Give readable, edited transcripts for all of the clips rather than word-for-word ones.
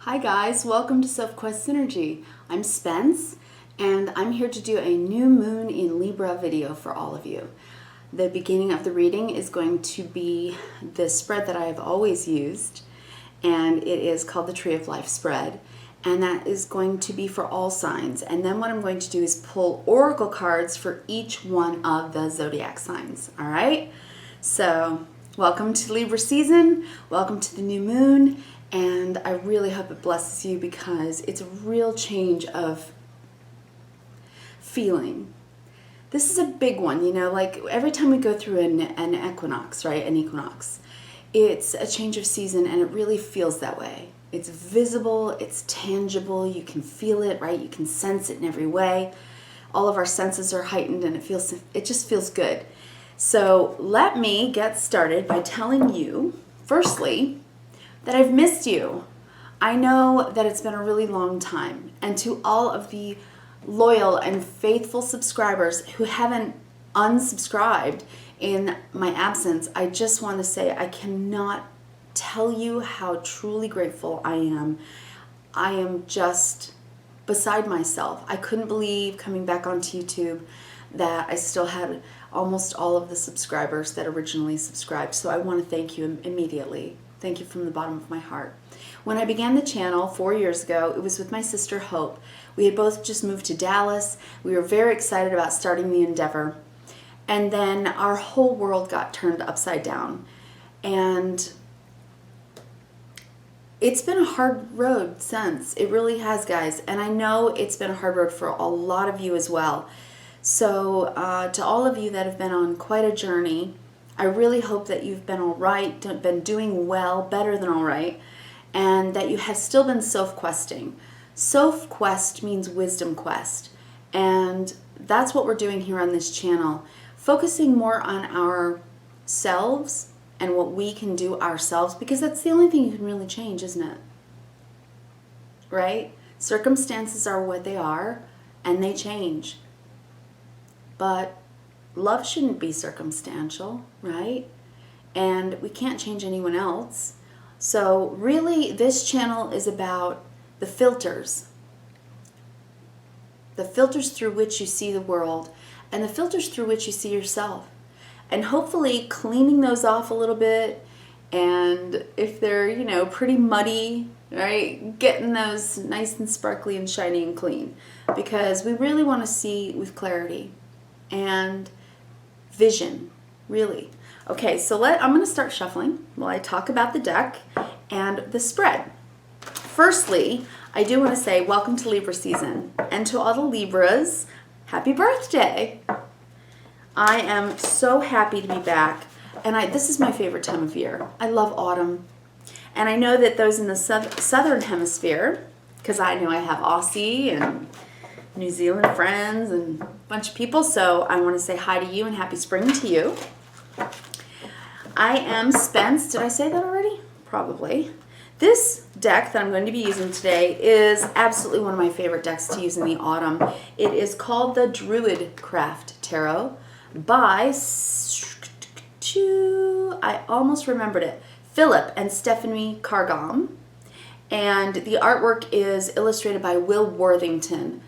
Hi guys, welcome to Sophquest Synergy. I'm Spence and I'm here to do a new moon in Libra video for all of you. The beginning of the reading is going to be the spread that I have always used, and it is called the Tree of Life spread, and that is going to be for all signs. And then what I'm going to do is pull oracle cards for each one of the zodiac signs. All right, so welcome to Libra season, welcome to the new moon. And I really hope it blesses you because it's a real change of feeling. This is a big one, you know, like every time we go through an equinox, right? An equinox, it's a change of season and it really feels that way. It's visible, it's tangible, you can feel it, right? You can sense it in every way. All of our senses are heightened and it just feels good. So let me get started by telling you, firstly, that I've missed you. I know that it's been a really long time. And to all of the loyal and faithful subscribers who haven't unsubscribed in my absence, I just want to say I cannot tell you how truly grateful I am. I am just beside myself. I couldn't believe coming back onto YouTube that I still had almost all of the subscribers that originally subscribed. So I want to thank you immediately. Thank you from the bottom of my heart. When I began the channel 4 years ago, it was with my sister Hope. We had both just moved to Dallas. We were very excited about starting the endeavor. And then our whole world got turned upside down. And it's been a hard road since. It really has, guys. And I know it's been a hard road for a lot of you as well. So to all of you that have been on quite a journey, I really hope that you've been all right, been doing well, better than all right, and that you have still been self-questing. Self-quest means wisdom quest, and that's what we're doing here on this channel, focusing more on ourselves and what we can do ourselves, because that's the only thing you can really change, isn't it? Right? Circumstances are what they are, and they change. But love shouldn't be circumstantial, right? And we can't change anyone else. So really, this channel is about the filters through which you see the world, and the filters through which you see yourself. And hopefully cleaning those off a little bit, and if they're, you know, pretty muddy, right, getting those nice and sparkly and shiny and clean, because we really want to see with clarity and vision, really. Okay, so I'm going to start shuffling while I talk about the deck and the spread. Firstly, I do want to say welcome to Libra season, and to all the Libras, happy birthday. I am so happy to be back, and this is my favorite time of year. I love autumn, and I know that those in the southern hemisphere, because I know I have Aussie and New Zealand friends and a bunch of people, so I want to say hi to you and happy spring to you. I am Spence. Did I say that already? Probably. This deck that I'm going to be using today is absolutely one of my favorite decks to use in the autumn. It is called the Druidcraft Tarot by, I almost remembered it, Philip and Stephanie Cargam. And the artwork is illustrated by Will Worthington,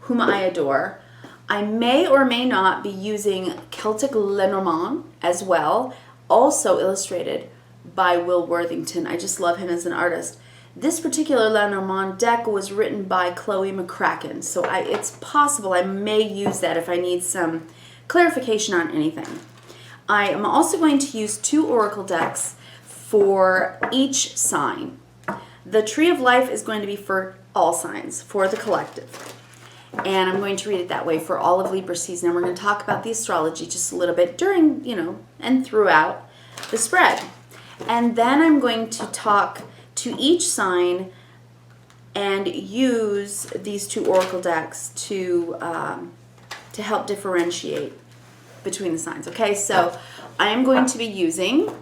whom I adore. I may or may not be using Celtic Lenormand as well, also illustrated by Will Worthington. I just love him as an artist. This particular Lenormand deck was written by Chloe McCracken, so it's possible I may use that if I need some clarification on anything. I am also going to use 2 oracle decks for each sign. The Tree of Life is going to be for all signs, for the collective. And I'm going to read it that way for all of Libra season. And we're going to talk about the astrology just a little bit during, you know, and throughout the spread. And then I'm going to talk to each sign and use these 2 oracle decks to help differentiate between the signs. Okay, so I am going to be using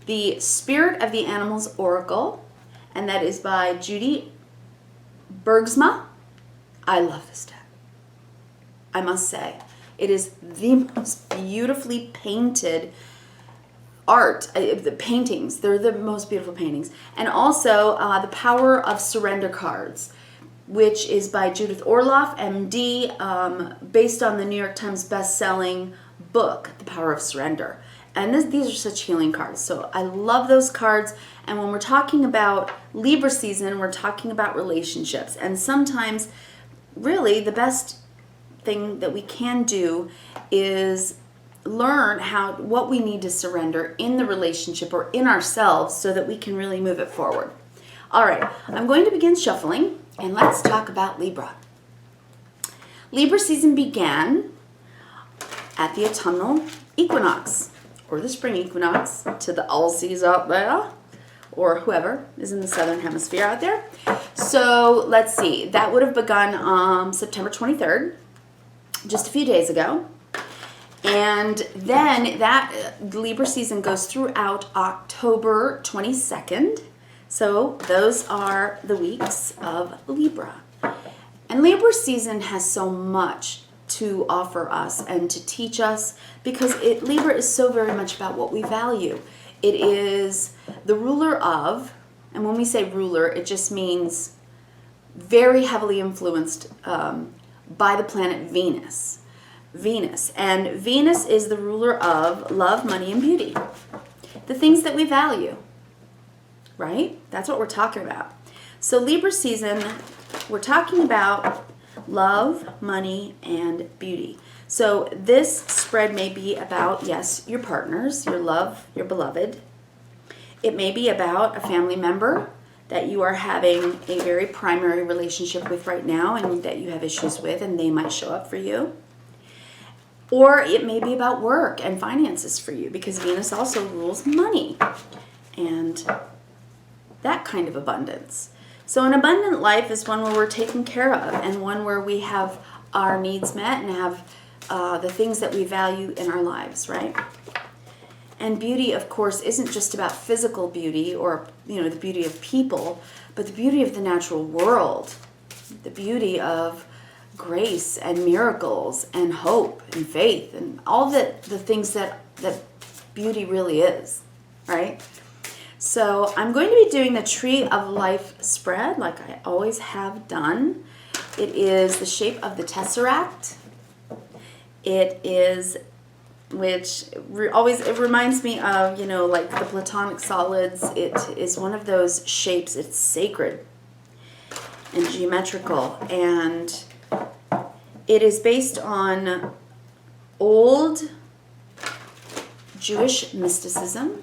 the Spirit of the Animals Oracle, and that is by Judy Bergsma. I love this deck. I must say, it is the most beautifully painted art, the paintings. They're the most beautiful paintings. And also the Power of Surrender cards, which is by Judith Orloff, MD, based on the New York Times best-selling book, The Power of Surrender. And these are such healing cards. So I love those cards. And when we're talking about Libra season, we're talking about relationships. And sometimes, really, the best thing that we can do is learn what we need to surrender in the relationship or in ourselves so that we can really move it forward. All right, I'm going to begin shuffling, and let's talk about Libra. Libra season began at the autumnal equinox, or the spring equinox, to the Aussies out there, or whoever is in the southern hemisphere out there. So let's see, that would have begun September 23rd, just a few days ago. And then that Libra season goes throughout October 22nd. So those are the weeks of Libra. And Libra season has so much to offer us and to teach us, because Libra is so very much about what we value. It is the ruler of, and when we say ruler, it just means very heavily influenced by the planet Venus. And Venus is the ruler of love, money, and beauty. The things that we value, right? That's what we're talking about. So Libra season, we're talking about love, money, and beauty. So this spread may be about, yes, your partners, your love, your beloved. It may be about a family member that you are having a very primary relationship with right now and that you have issues with, and they might show up for you. Or it may be about work and finances for you, because Venus also rules money and that kind of abundance. So an abundant life is one where we're taken care of, and one where we have our needs met and have the things that we value in our lives, right? And beauty, of course, isn't just about physical beauty or, the beauty of people, but the beauty of the natural world, the beauty of grace and miracles and hope and faith and all the things that beauty really is, right? So I'm going to be doing the Tree of Life spread like I always have done. It is the shape of the Tesseract. It is, it reminds me of, like the Platonic solids. It is one of those shapes. It's sacred and geometrical, and it is based on old Jewish mysticism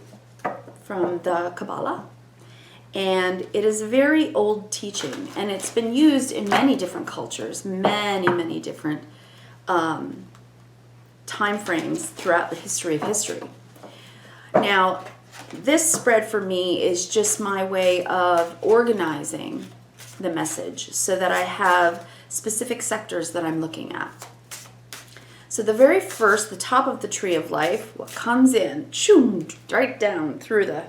from the Kabbalah, and it is a very old teaching, and it's been used in many different cultures, many different time frames throughout the history of history. Now, this spread for me is just my way of organizing the message so that I have specific sectors that I'm looking at. So the very first, the top of the Tree of Life, what comes in, right down through the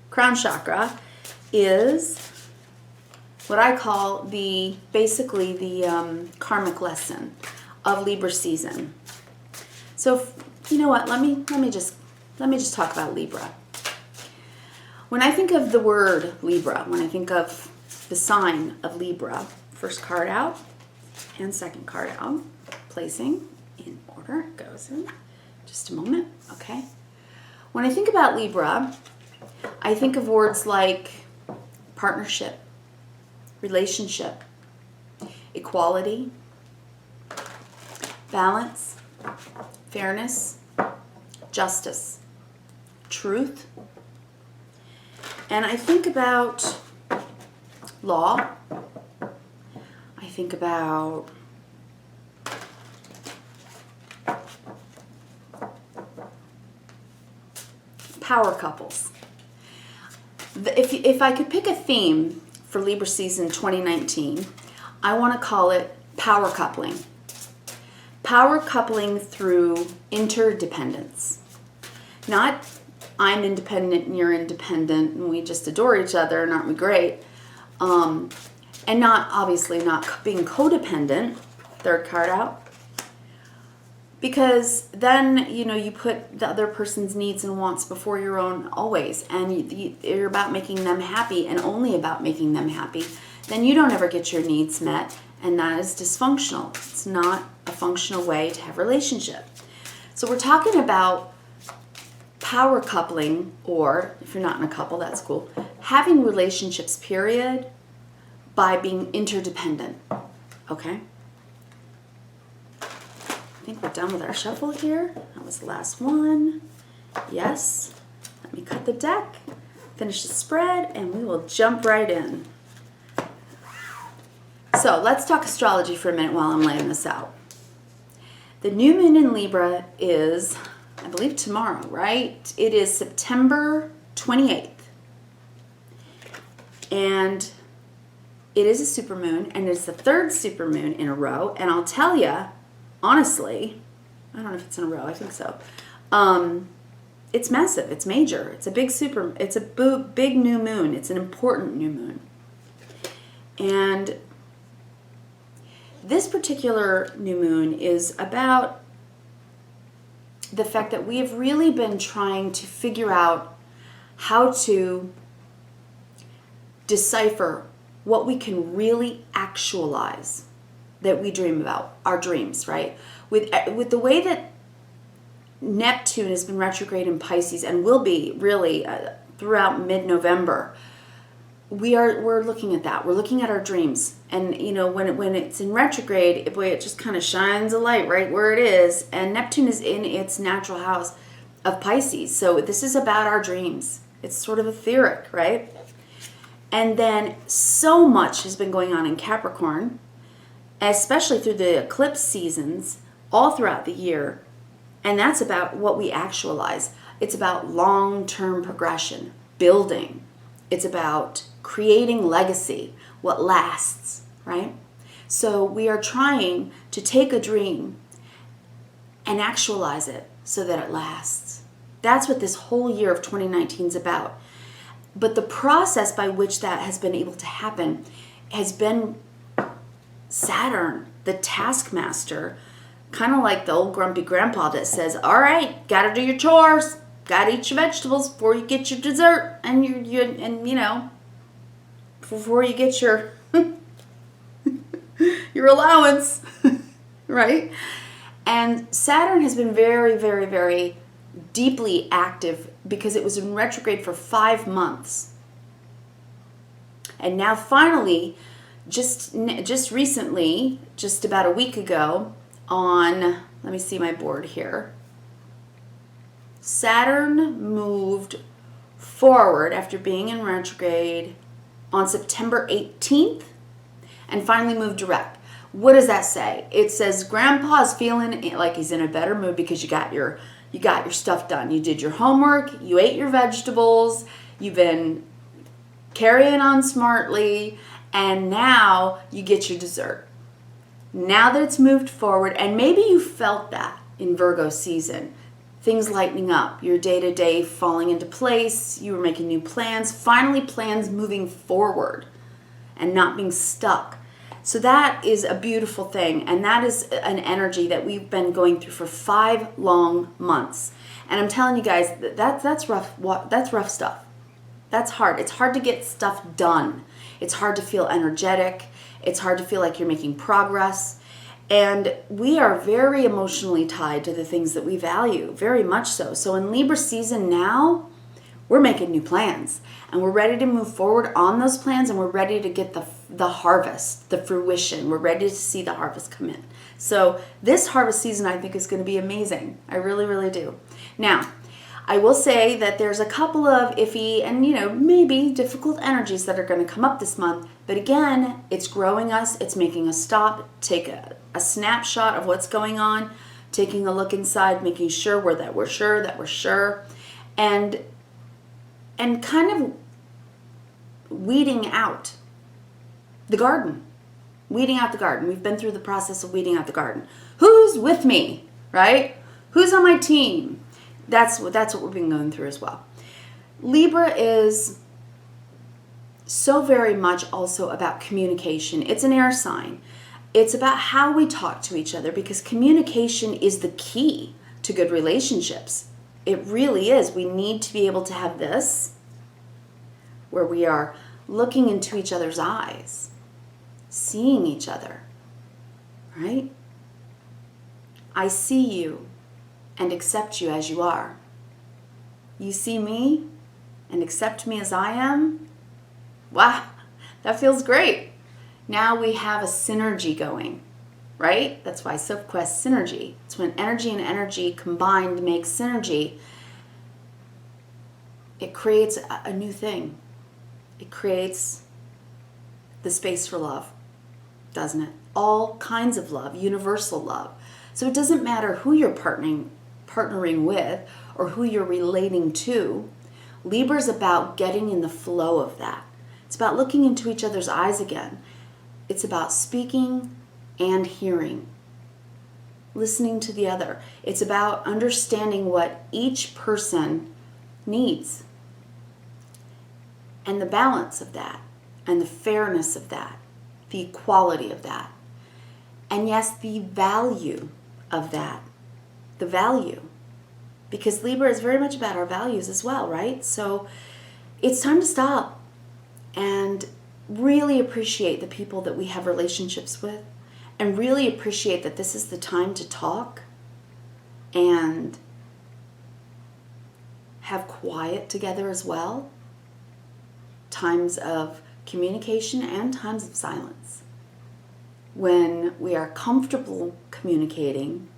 crown chakra, is what I call basically the karmic lesson of Libra season. So you know what? Let me just talk about Libra. When I think of the word Libra, when I think of the sign of Libra, first card out and second card out, placing in order, goes in just a moment. Okay. When I think about Libra, I think of words like partnership, relationship, equality, balance, fairness, justice, truth. And I think about law. I think about power couples. If I could pick a theme for Libra season 2019, I want to call it power coupling. Power coupling through interdependence. Not I'm independent and you're independent and we just adore each other and aren't we great? And not, obviously, not being codependent, third card out, Because then, you know, you put the other person's needs and wants before your own always, and you're about making them happy and only about making them happy. Then you don't ever get your needs met, and that is dysfunctional. It's not a functional way to have a relationship. So we're talking about power coupling, or if you're not in a couple, that's cool. Having relationships, period, by being interdependent. Okay? I think we're done with our shuffle here. That was the last one. Yes. Let me cut the deck, finish the spread, and we will jump right in. So let's talk astrology for a minute while I'm laying this out. The new moon in Libra is, I believe, tomorrow, right? It is September 28th. And it is a supermoon, and it's the third supermoon in a row. And I'll tell you, honestly, I don't know if it's in a row, I think so. It's massive, it's major, it's a big new moon, it's an important new moon. And this particular new moon is about the fact that we have really been trying to figure out how to decipher what we can really actualize that we dream about, our dreams, right? With the way that Neptune has been retrograde in Pisces and will be really throughout mid-November, we're looking at that. We're looking at our dreams, and you know, when it's in retrograde, boy, it just kind of shines a light right where it is. And Neptune is in its natural house of Pisces, so this is about our dreams. It's sort of etheric, right? And then so much has been going on in Capricorn, especially through the eclipse seasons, all throughout the year. And that's about what we actualize. It's about long-term progression, building. It's about creating legacy, what lasts, right? So we are trying to take a dream and actualize it so that it lasts. That's what this whole year of 2019 is about. But the process by which that has been able to happen has been Saturn, the taskmaster, kind of like the old grumpy grandpa that says, all right, gotta do your chores, gotta eat your vegetables before you get your dessert, and you know, before you get your your allowance, right? And Saturn has been very, very, very deeply active because it was in retrograde for 5 months. And now finally, just recently, just about a week ago, on, let me see my board here, Saturn moved forward after being in retrograde on September 18th and finally moved direct. What does that say? It says Grandpa's feeling like he's in a better mood because you got your stuff done. You did your homework, you ate your vegetables, you've been carrying on smartly, and now you get your dessert. Now that it's moved forward, and maybe you felt that in Virgo season, things lightening up, your day-to-day falling into place, you were making new plans, finally plans moving forward and not being stuck. So that is a beautiful thing, and that is an energy that we've been going through for 5 long months. And I'm telling you guys, that's rough. That's rough stuff. That's hard. It's hard to get stuff done. It's hard to feel energetic. It's hard to feel like you're making progress. And we are very emotionally tied to the things that we value, very much so. So in Libra season now, we're making new plans. And we're ready to move forward on those plans, and we're ready to get the harvest, the fruition. We're ready to see the harvest come in. So this harvest season, I think, is going to be amazing. I really, really do. Now, I will say that there's a couple of iffy and, you know, maybe difficult energies that are going to come up this month. But again, it's growing us. It's making us stop, take a snapshot of what's going on, taking a look inside, making sure we're sure, and kind of weeding out the garden. Weeding out the garden. We've been through the process of weeding out the garden. Who's with me, right? Who's on my team? That's what we've been going through as well. Libra is so very much also about communication. It's an air sign. It's about how we talk to each other, because communication is the key to good relationships. It really is. We need to be able to have this, where we are looking into each other's eyes, seeing each other, right? I see you and accept you as you are. You see me and accept me as I am. Wow, that feels great. Now we have a synergy going, right? That's why Sophquest synergy. It's when energy and energy combined makes synergy. It creates a new thing. It creates the space for love, doesn't it? All kinds of love, universal love. So it doesn't matter who you're partnering with or who you're relating to. Libra's about getting in the flow of that. It's about looking into each other's eyes again. It's about speaking and hearing, listening to the other. It's about understanding what each person needs and the balance of that and the fairness of that, the equality of that. And yes, the value of that, the value. Because Libra is very much about our values as well, right? So it's time to stop and really appreciate the people that we have relationships with, and really appreciate that this is the time to talk and have quiet together as well. Times of communication and times of silence. When we are comfortable communicating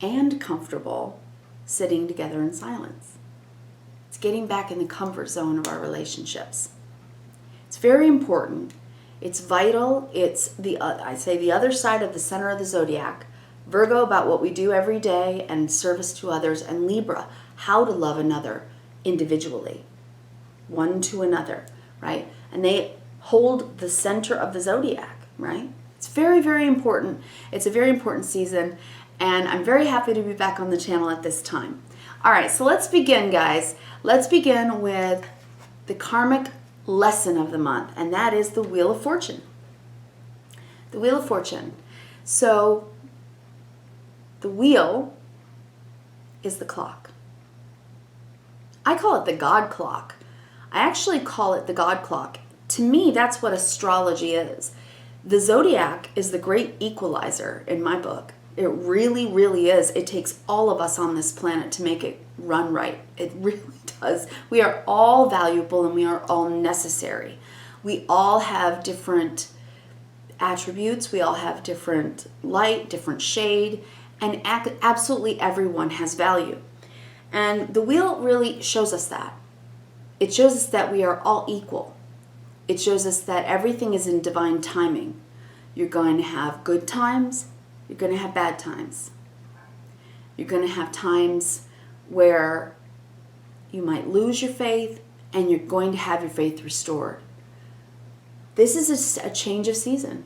and comfortable sitting together in silence. It's getting back in the comfort zone of our relationships. It's very important. It's vital. It's I say the other side of the center of the zodiac. Virgo, about what we do every day and service to others, and Libra, how to love another individually, one to another, right? And they hold the center of the zodiac, right? It's very, very important. It's a very important season, and I'm very happy to be back on the channel at this time. All right, so let's begin, guys. Let's begin with the karmic lesson of the month, and that is the Wheel of Fortune. The Wheel of Fortune. So the wheel is the clock. I call it the God clock. I actually call it the God clock. To me, that's what astrology is. The zodiac is the great equalizer in my book. It really, really is. It takes all of us on this planet to make it run right. It really does. We are all valuable and we are all necessary. We all have different attributes. We all have different light, different shade, and absolutely everyone has value. And the wheel really shows us that. It shows us that we are all equal. It shows us that everything is in divine timing. You're going to have good times. You're going to have bad times. You're going to have times where you might lose your faith, and you're going to have your faith restored. This is a change of season.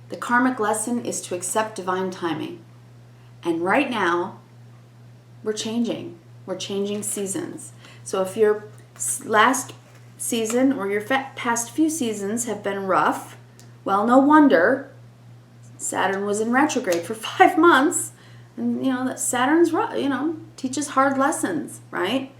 The karmic lesson is to accept divine timing. And right now, we're changing. We're changing seasons. So if your last season or your past few seasons have been rough, well, no wonder. Saturn was in retrograde for 5 months. And, that Saturn's, teaches hard lessons, right?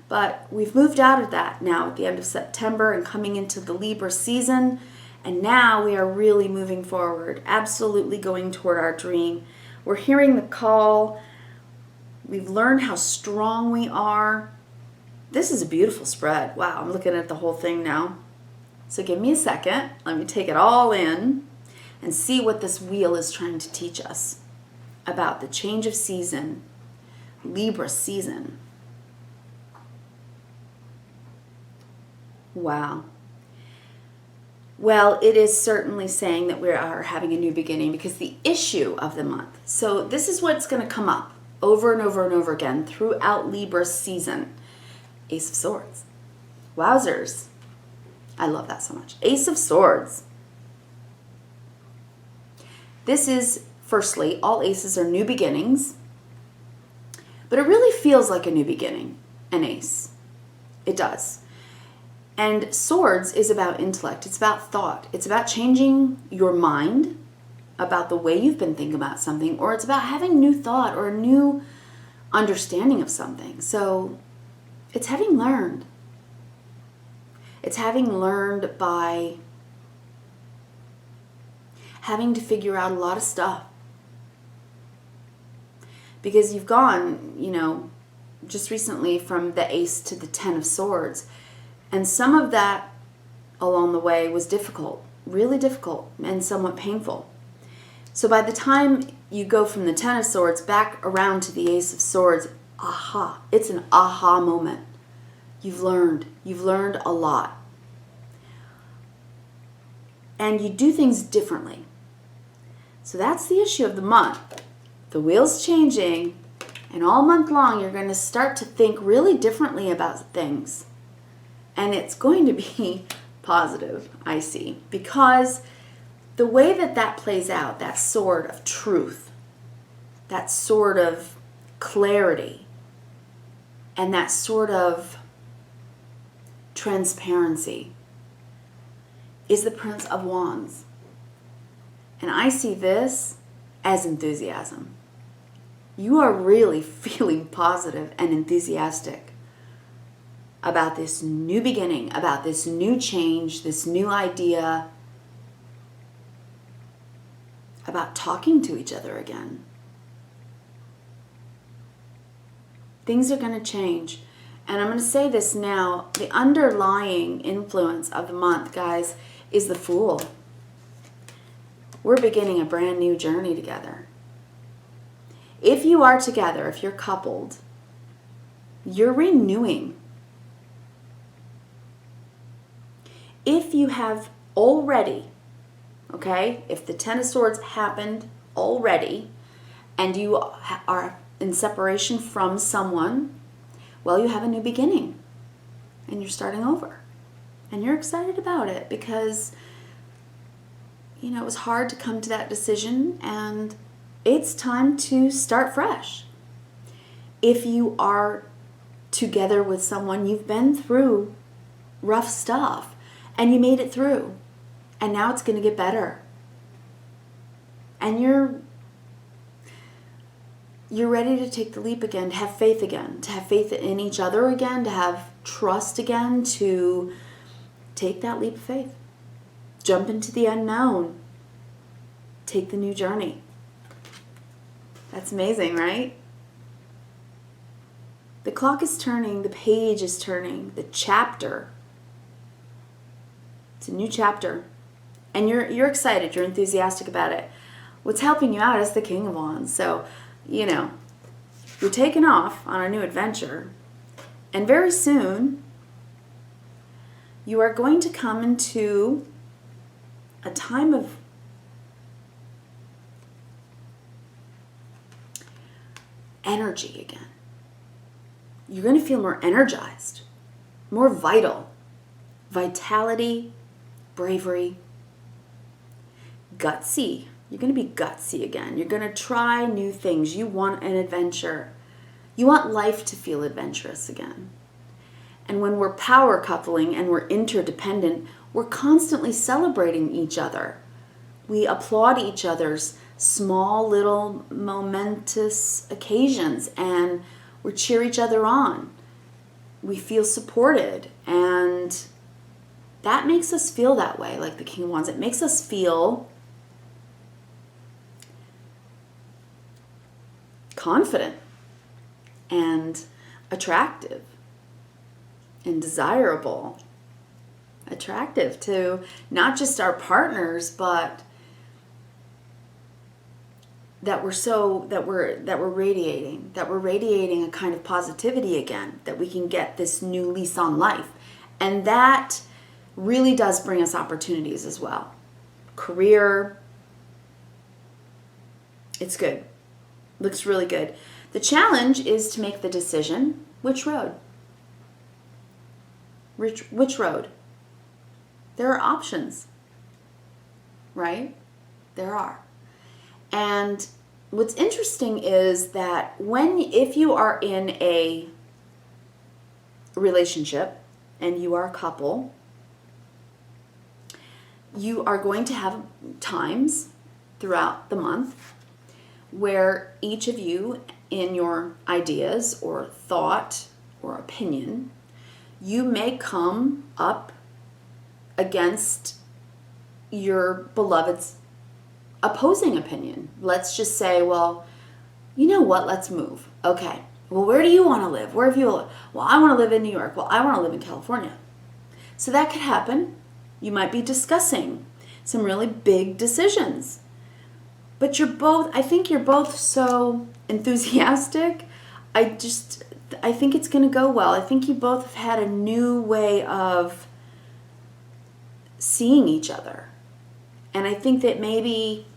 But we've moved out of that now at the end of September and coming into the Libra season. And now we are really moving forward, absolutely going toward our dream. We're hearing the call. We've learned how strong we are. This is a beautiful spread. Wow, I'm looking at the whole thing now. So give me a second. Let me take it all in and see what this wheel is trying to teach us about the change of season, Libra season. Wow. Well, it is certainly saying that we are having a new beginning, because the issue of the month. So this is what's going to come up over and over and over again throughout Libra season. Ace of Swords. Wowzers. I love that so much. Ace of Swords. This is, firstly, all aces are new beginnings, but it really feels like a new beginning, an ace. It does. And swords is about intellect. It's about thought. It's about changing your mind about the way you've been thinking about something, or it's about having new thought or a new understanding of something. So it's having learned. It's having learned by having to figure out a lot of stuff. Because you've gone, you know, just recently from the Ace to the Ten of Swords. And some of that along the way was difficult, really difficult and somewhat painful. So by the time you go from the Ten of Swords back around to the Ace of Swords, aha, it's an aha moment. You've learned a lot. And you do things differently. So that's the issue of the month. The wheel's changing, and all month long you're going to start to think really differently about things. And it's going to be positive, I see, because the way that plays out, that sword of truth, that sword of clarity, and that sort of transparency is the Prince of Wands. And I see this as enthusiasm. You are really feeling positive and enthusiastic about this new beginning, about this new change, this new idea, about talking to each other again. Things are going to change. And I'm going to say this now, the underlying influence of the month, guys, is the Fool. We're beginning a brand new journey together. If you are together, if you're coupled, you're renewing. If you have already, okay, if the Ten of Swords happened already and you are in separation from someone, well, you have a new beginning and you're starting over. And you're excited about it because, you know, it was hard to come to that decision and it's time to start fresh. If you are together with someone, you've been through rough stuff and you made it through and now it's going to get better. And you're ready to take the leap again, to have faith again, to have faith in each other again, to have trust again, to take that leap of faith. Jump into the unknown. Take the new journey. That's amazing, right? The clock is turning, the page is turning, the chapter. It's a new chapter. And you're excited, you're enthusiastic about it. What's helping you out is the King of Wands. So, you know, you're taking off on a new adventure. And very soon, you are going to come into a time of energy again. You're going to feel more energized, more vital. Vitality, bravery, gutsy. You're going to be gutsy again. You're going to try new things. You want an adventure. You want life to feel adventurous again. And when we're power coupling and we're interdependent, we're constantly celebrating each other. We applaud each other's small little momentous occasions and we cheer each other on. We feel supported and that makes us feel that way, like the King of Wands. It makes us feel confident and attractive and desirable. Attractive to not just our partners, but that we're radiating a kind of positivity again, that we can get this new lease on life. And that really does bring us opportunities as well. Career, it's good. Looks really good. The challenge is to make the decision, which road? Which road? There are options, right? There are. And what's interesting is that if you are in a relationship and you are a couple, you are going to have times throughout the month where each of you, in your ideas or thought or opinion, you may come up against your beloved's opposing opinion. Let's just say, well, you know what, let's move. Okay, well, where do you want to live? Where have you lived? Well, I want to live in New York. Well, I want to live in California. So that could happen. You might be discussing some really big decisions. But I think you're both so enthusiastic. I think it's going to go well. I think you both have had a new way of seeing each other. And I think that maybe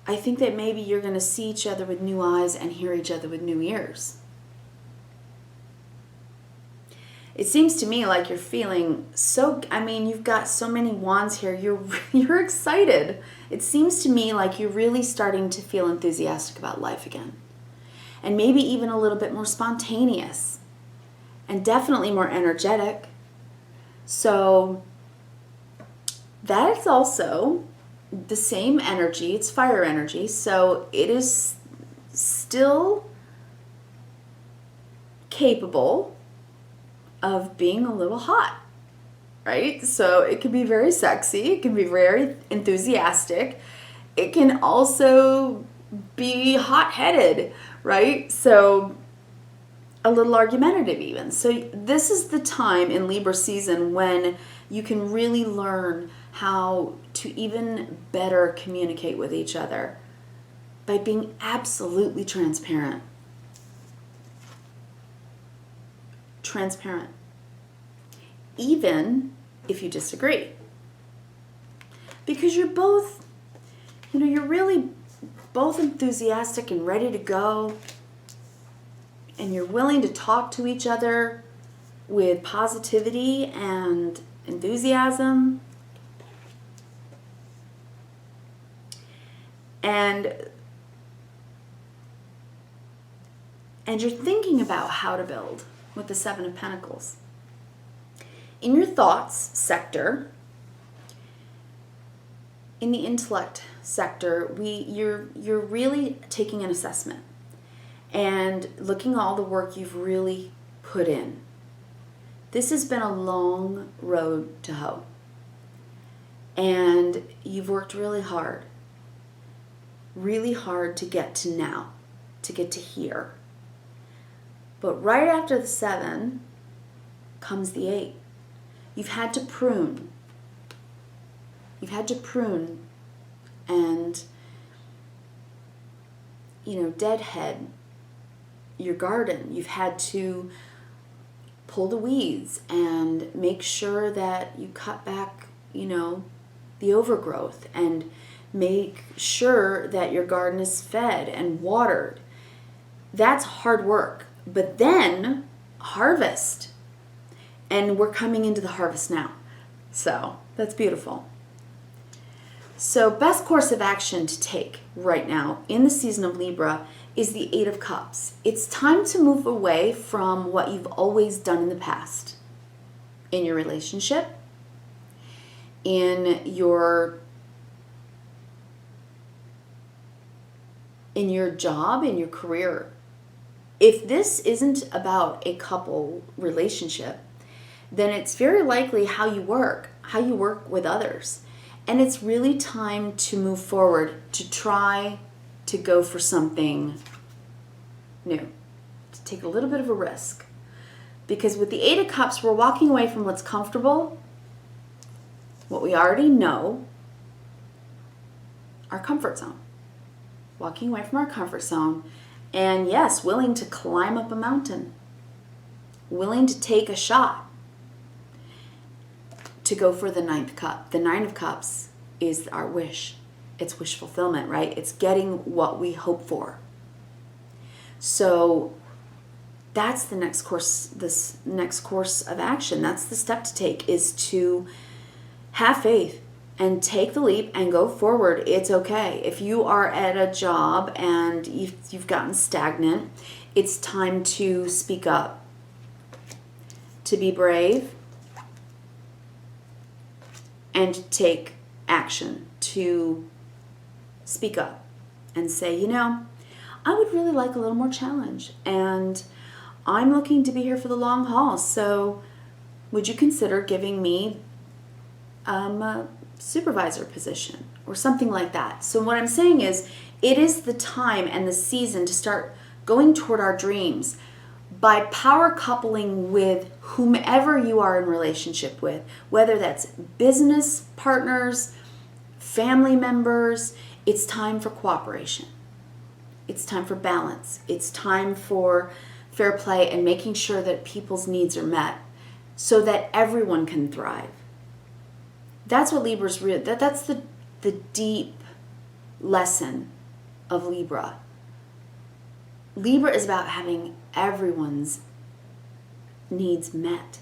you're going to see each other with new eyes and hear each other with new ears. It seems to me like you're feeling you've got so many wands here. You're excited. It seems to me like you're really starting to feel enthusiastic about life again. And maybe even a little bit more spontaneous. And definitely more energetic. So that is also the same energy. It's fire energy. So it is still capable of being a little hot, right? So it can be very sexy. It can be very enthusiastic. It can also be hot-headed, right? So a little argumentative even. So this is the time in Libra season when you can really learn how to even better communicate with each other by being absolutely transparent. Transparent. Even if you disagree. Because you're both, you're really both enthusiastic and ready to go. And you're willing to talk to each other with positivity and enthusiasm. And you're thinking about how to build with the Seven of Pentacles. In your thoughts sector, in the intellect sector, you're really taking an assessment and looking at all the work you've really put in. This has been a long road to hoe. And you've worked really hard to get to now, to get to here. But right after the 7 comes the 8. You've had to prune. You've had to prune and, deadhead your garden. You've had to pull the weeds and make sure that you cut back, the overgrowth and make sure that your garden is fed and watered. That's hard work. But then harvest. And we're coming into the harvest now. So that's beautiful. So best course of action to take right now in the season of Libra is the 8 of Cups. It's time to move away from what you've always done in the past. In your relationship, in your job, in your career. If this isn't about a couple relationship, then it's very likely how you work with others. And it's really time to move forward, to try to go for something new, to take a little bit of a risk. Because with the 8 of Cups, we're walking away from what's comfortable, what we already know, our comfort zone. Walking away from our comfort zone. And yes, willing to climb up a mountain. Willing to take a shot. To go for the 9th cup. The 9 of Cups is our wish. It's wish fulfillment, right? It's getting what we hope for. So that's the next course of action. That's the step to take, is to have faith and take the leap and go forward. It's okay. If you are at a job and you've gotten stagnant, it's time to speak up, to be brave, and to take action, to speak up and say, you know, I would really like a little more challenge, and I'm looking to be here for the long haul, so would you consider giving me a supervisor position or something like that? So what I'm saying is, it is the time and the season to start going toward our dreams by power coupling with whomever you are in relationship with, whether that's business partners, family members. It's time for cooperation. It's time for balance. It's time for fair play and making sure that people's needs are met so that everyone can thrive. That's what Libra's real. That's the deep lesson of Libra. Libra is about having everyone's needs met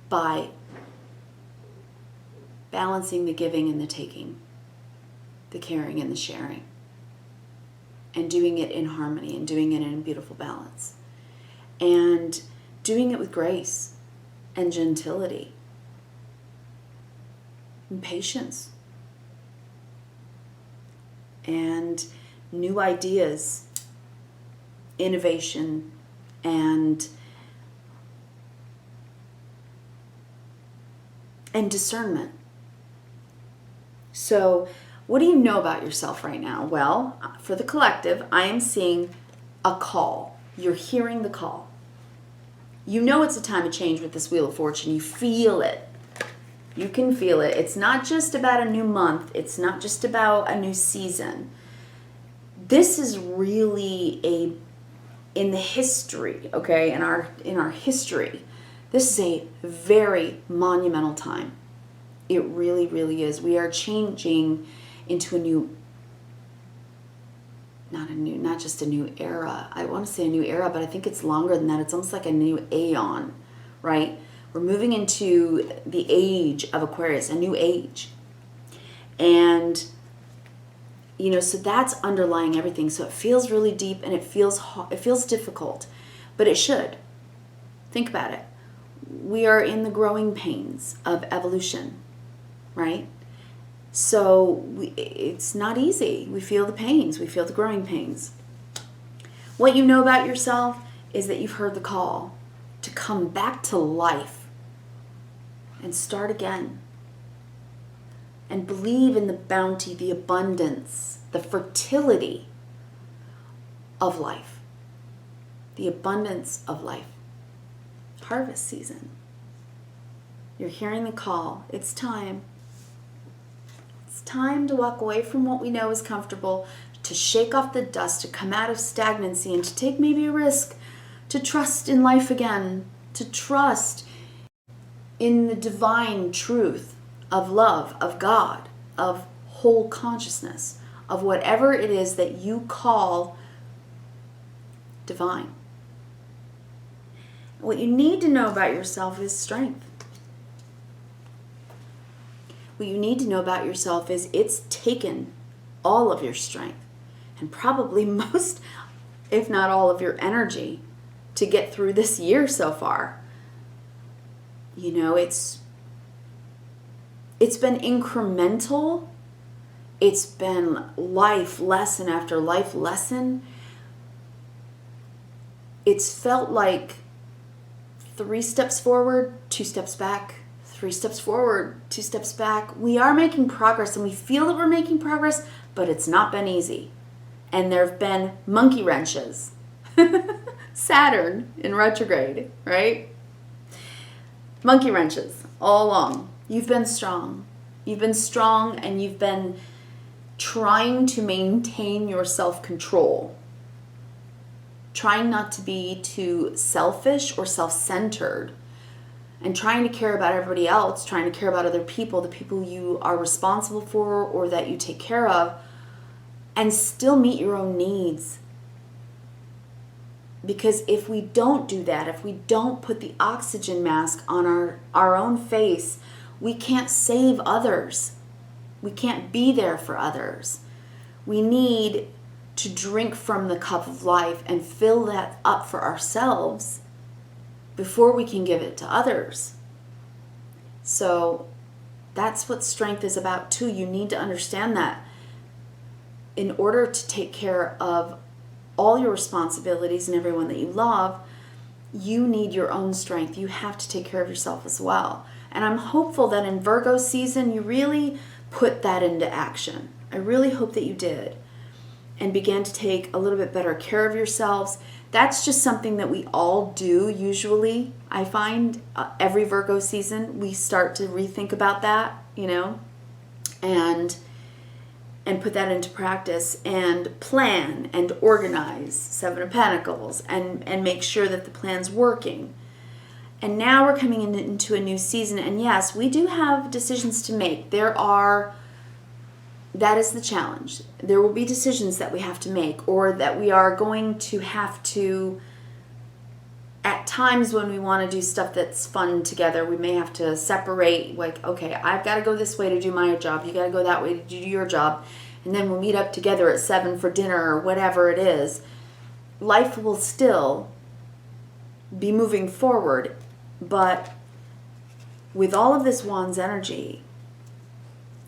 by balancing the giving and the taking, the caring and the sharing, and doing it in harmony and doing it in beautiful balance, and doing it with grace and gentility and patience and new ideas, innovation, and discernment. So what do you know about yourself right now? Well, for the collective, I am seeing a call. You're hearing the call. You know it's a time of change with this Wheel of Fortune. You feel it. You can feel it. It's not just about a new month. It's not just about a new season. This is really in the history, okay, in our history, this is a very monumental time. It really, really is. We are changing into a new, not just a new era. I want to say a new era, but I think it's longer than that. It's almost like a new aeon, right? We're moving into the age of Aquarius, a new age. And, you know, so that's underlying everything. So it feels really deep and it feels difficult, but it should. Think about it. We are in the growing pains of evolution, right? So it's not easy. We feel the pains. We feel the growing pains. What you know about yourself is that you've heard the call to come back to life and start again. And believe in the bounty, the abundance, the fertility of life. The abundance of life. Harvest season. You're hearing the call. It's time. It's time to walk away from what we know is comfortable, to shake off the dust, to come out of stagnancy, and to take maybe a risk, to trust in life again, to trust in the divine truth of love, of God, of whole consciousness, of whatever it is that you call divine. What you need to know about yourself is strength. What you need to know about yourself is it's taken all of your strength and probably most, if not all of your energy to get through this year so far. You know, it's been incremental. It's been life lesson after life lesson. It's felt like 3 steps forward, 2 steps back, 3 steps forward, 2 steps back. We are making progress and we feel that we're making progress, but it's not been easy. And there have been monkey wrenches. Saturn in retrograde, right? Monkey wrenches all along. You've been strong. You've been strong and you've been trying to maintain your self-control. Trying not to be too selfish or self-centered. And trying to care about everybody else, trying to care about other people, the people you are responsible for or that you take care of, and still meet your own needs. Because if we don't do that, if we don't put the oxygen mask on our own face, we can't save others. We can't be there for others. We need to drink from the cup of life and fill that up for ourselves before we can give it to others. So That's what strength is about too. You need to understand that in order to take care of all your responsibilities and everyone that you love, you need your own strength. You have to take care of yourself as well. And I'm hopeful that in Virgo season, you really put that into action. I really hope that you did and began to take a little bit better care of yourselves. That's just something that we all do usually. I find every Virgo season, we start to rethink about that, you know, and put that into practice and plan and organize, Seven of Pentacles, and make sure that the plan's working. And now we're coming into a new season, and yes, we do have decisions to make. That is the challenge. There will be decisions that we have to make, or that we are going to have to, at times when we want to do stuff that's fun together, we may have to separate, like, okay, I've got to go this way to do my job, you got to go that way to do your job, and then we'll meet up together at 7 for dinner or whatever it is. Life will still be moving forward, but with all of this Wand's energy,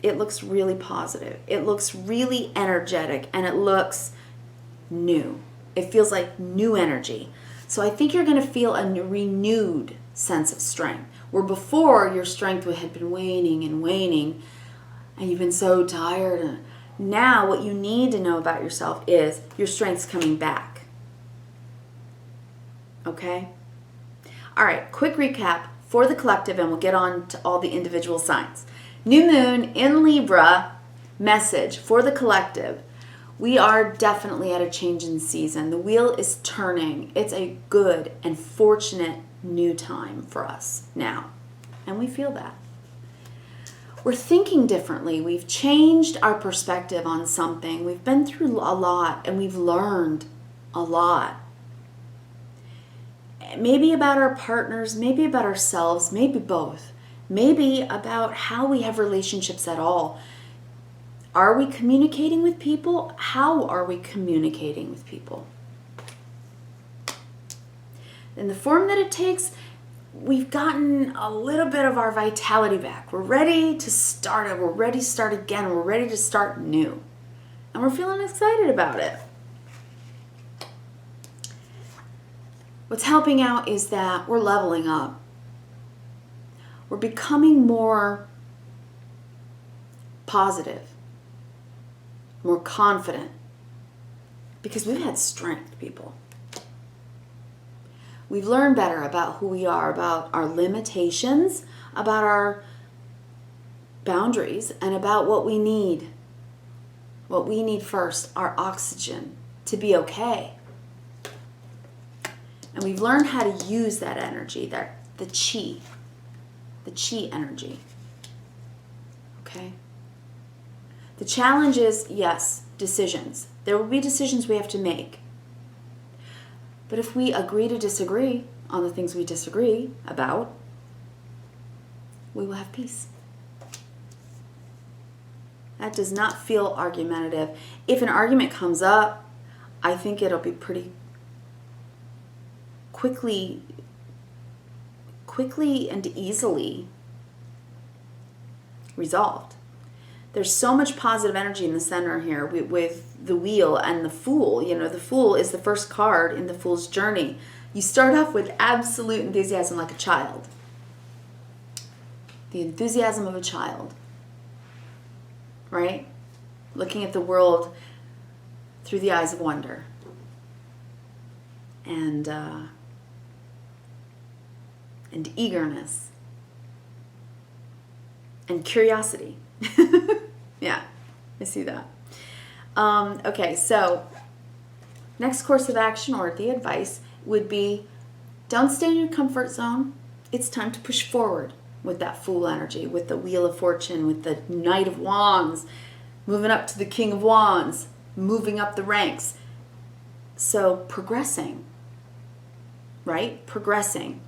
it looks really positive. It looks really energetic, and it looks new. It feels like new energy. So I think you're going to feel a renewed sense of strength. Where before your strength had been waning and waning, and you've been so tired. Now what you need to know about yourself is your strength's coming back. Okay? All right, quick recap for the collective, and we'll get on to all the individual signs. New moon in Libra, message for the collective. We are definitely at a change in season. The wheel is turning. It's a good and fortunate new time for us now. And we feel that. We're thinking differently. We've changed our perspective on something. We've been through a lot, and we've learned a lot. Maybe about our partners, maybe about ourselves, maybe both. Maybe about how we have relationships at all. Are we communicating with people? How are we communicating with people? In the form that it takes, we've gotten a little bit of our vitality back. We're ready to start it. We're ready to start again. We're ready to start new. And we're feeling excited about it. What's helping out is that we're leveling up. We're becoming more positive, more confident, because we've had strength, people. We've learned better about who we are, about our limitations, about our boundaries, and about what we need. What we need first, our oxygen, to be okay. And we've learned how to use that energy, the chi energy. Okay? The challenge is, yes, decisions. There will be decisions we have to make. But if we agree to disagree on the things we disagree about, we will have peace. That does not feel argumentative. If an argument comes up, I think it'll be pretty quickly and easily resolved. There's so much positive energy in the center here with the wheel and the fool. You know, the fool is the first card in the fool's journey. You start off with absolute enthusiasm like a child. The enthusiasm of a child. Right? Looking at the world through the eyes of wonder. And eagerness. And curiosity. Yeah, I see that. Okay, so next course of action or the advice would be don't stay in your comfort zone. It's time to push forward with that Fool energy, with the Wheel of Fortune, with the Knight of Wands, moving up to the King of Wands, moving up the ranks. So progressing, right? Progressing.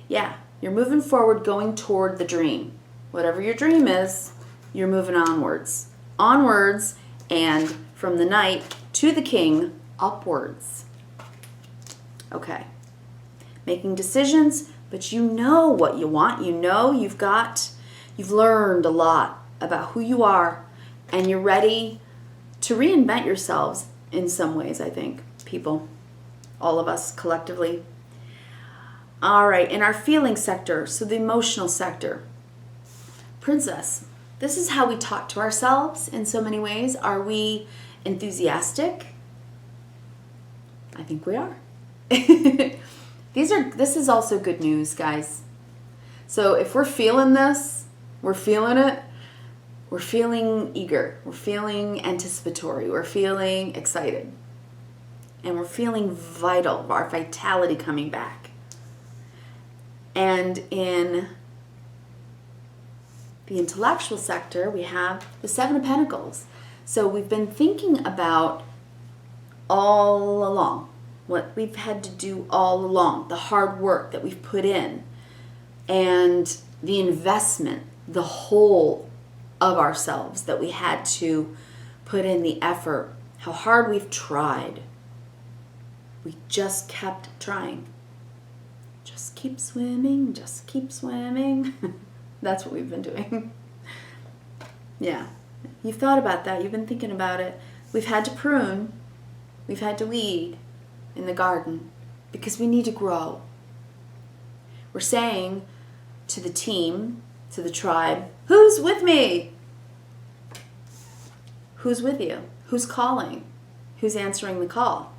Yeah, you're moving forward, going toward the dream. Whatever your dream is, you're moving onwards. Onwards, and from the Knight to the King, upwards. Okay. Making decisions, but you know what you want. You know you've got You've learned a lot about who you are, and you're ready to reinvent yourselves in some ways, I think, people, all of us collectively. All right, in our feeling sector, so the emotional sector, Princess, this is how we talk to ourselves in so many ways. Are we enthusiastic? I think we are. This is also good news, guys. So if we're feeling this, we're feeling it, we're feeling eager, we're feeling anticipatory, we're feeling excited, and we're feeling vital, our vitality coming back. And in the intellectual sector, we have the Seven of Pentacles. So we've been thinking about all along, what we've had to do all along, the hard work that we've put in, and the investment, the whole of ourselves that we had to put in, the effort, how hard we've tried. We just kept trying. Just keep swimming, just keep swimming. That's what we've been doing. Yeah. You've thought about that. You've been thinking about it. We've had to prune. We've had to weed in the garden because we need to grow. We're saying to the team, to the tribe, who's with me? Who's with you? Who's calling? Who's answering the call?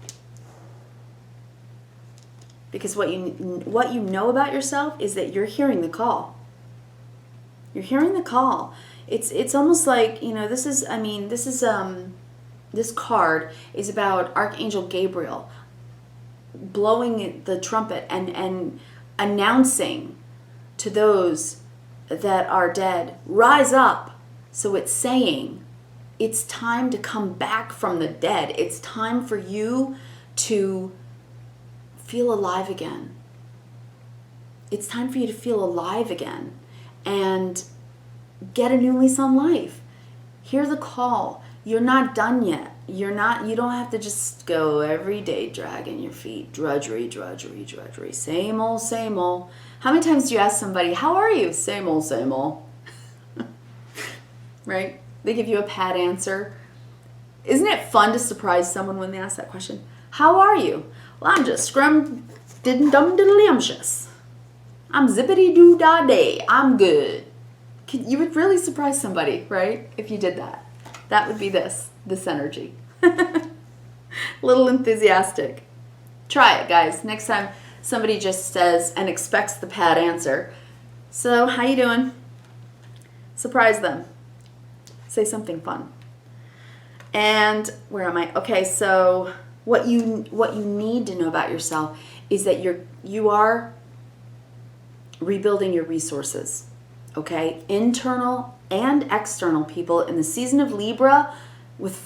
Because what you know about yourself is that you're hearing the call. You're hearing the call. It's almost like, this card is about Archangel Gabriel blowing the trumpet and announcing to those that are dead, rise up. So it's saying it's time to come back from the dead. It's time for you to feel alive again. It's time for you to feel alive again and get a new lease on life. Hear the call. You're not done yet. You don't have to just go every day dragging your feet. Drudgery, drudgery, drudgery. Same old, same old. How many times do you ask somebody, how are you? Same old, same old. Right? They give you a pat answer. Isn't it fun to surprise someone when they ask that question? How are you? Well, I'm just scrum-dum-diddly-umptious. I'm zippity-doo-dah-day. I'm good. You would really surprise somebody, right? If you did that. That would be this energy. Little enthusiastic. Try it, guys. Next time somebody just says and expects the pat answer. So, how you doing? Surprise them. Say something fun. And where am I? Okay, so what you need to know about yourself is that you are rebuilding your resources. Okay? Internal and external people in the season of Libra, with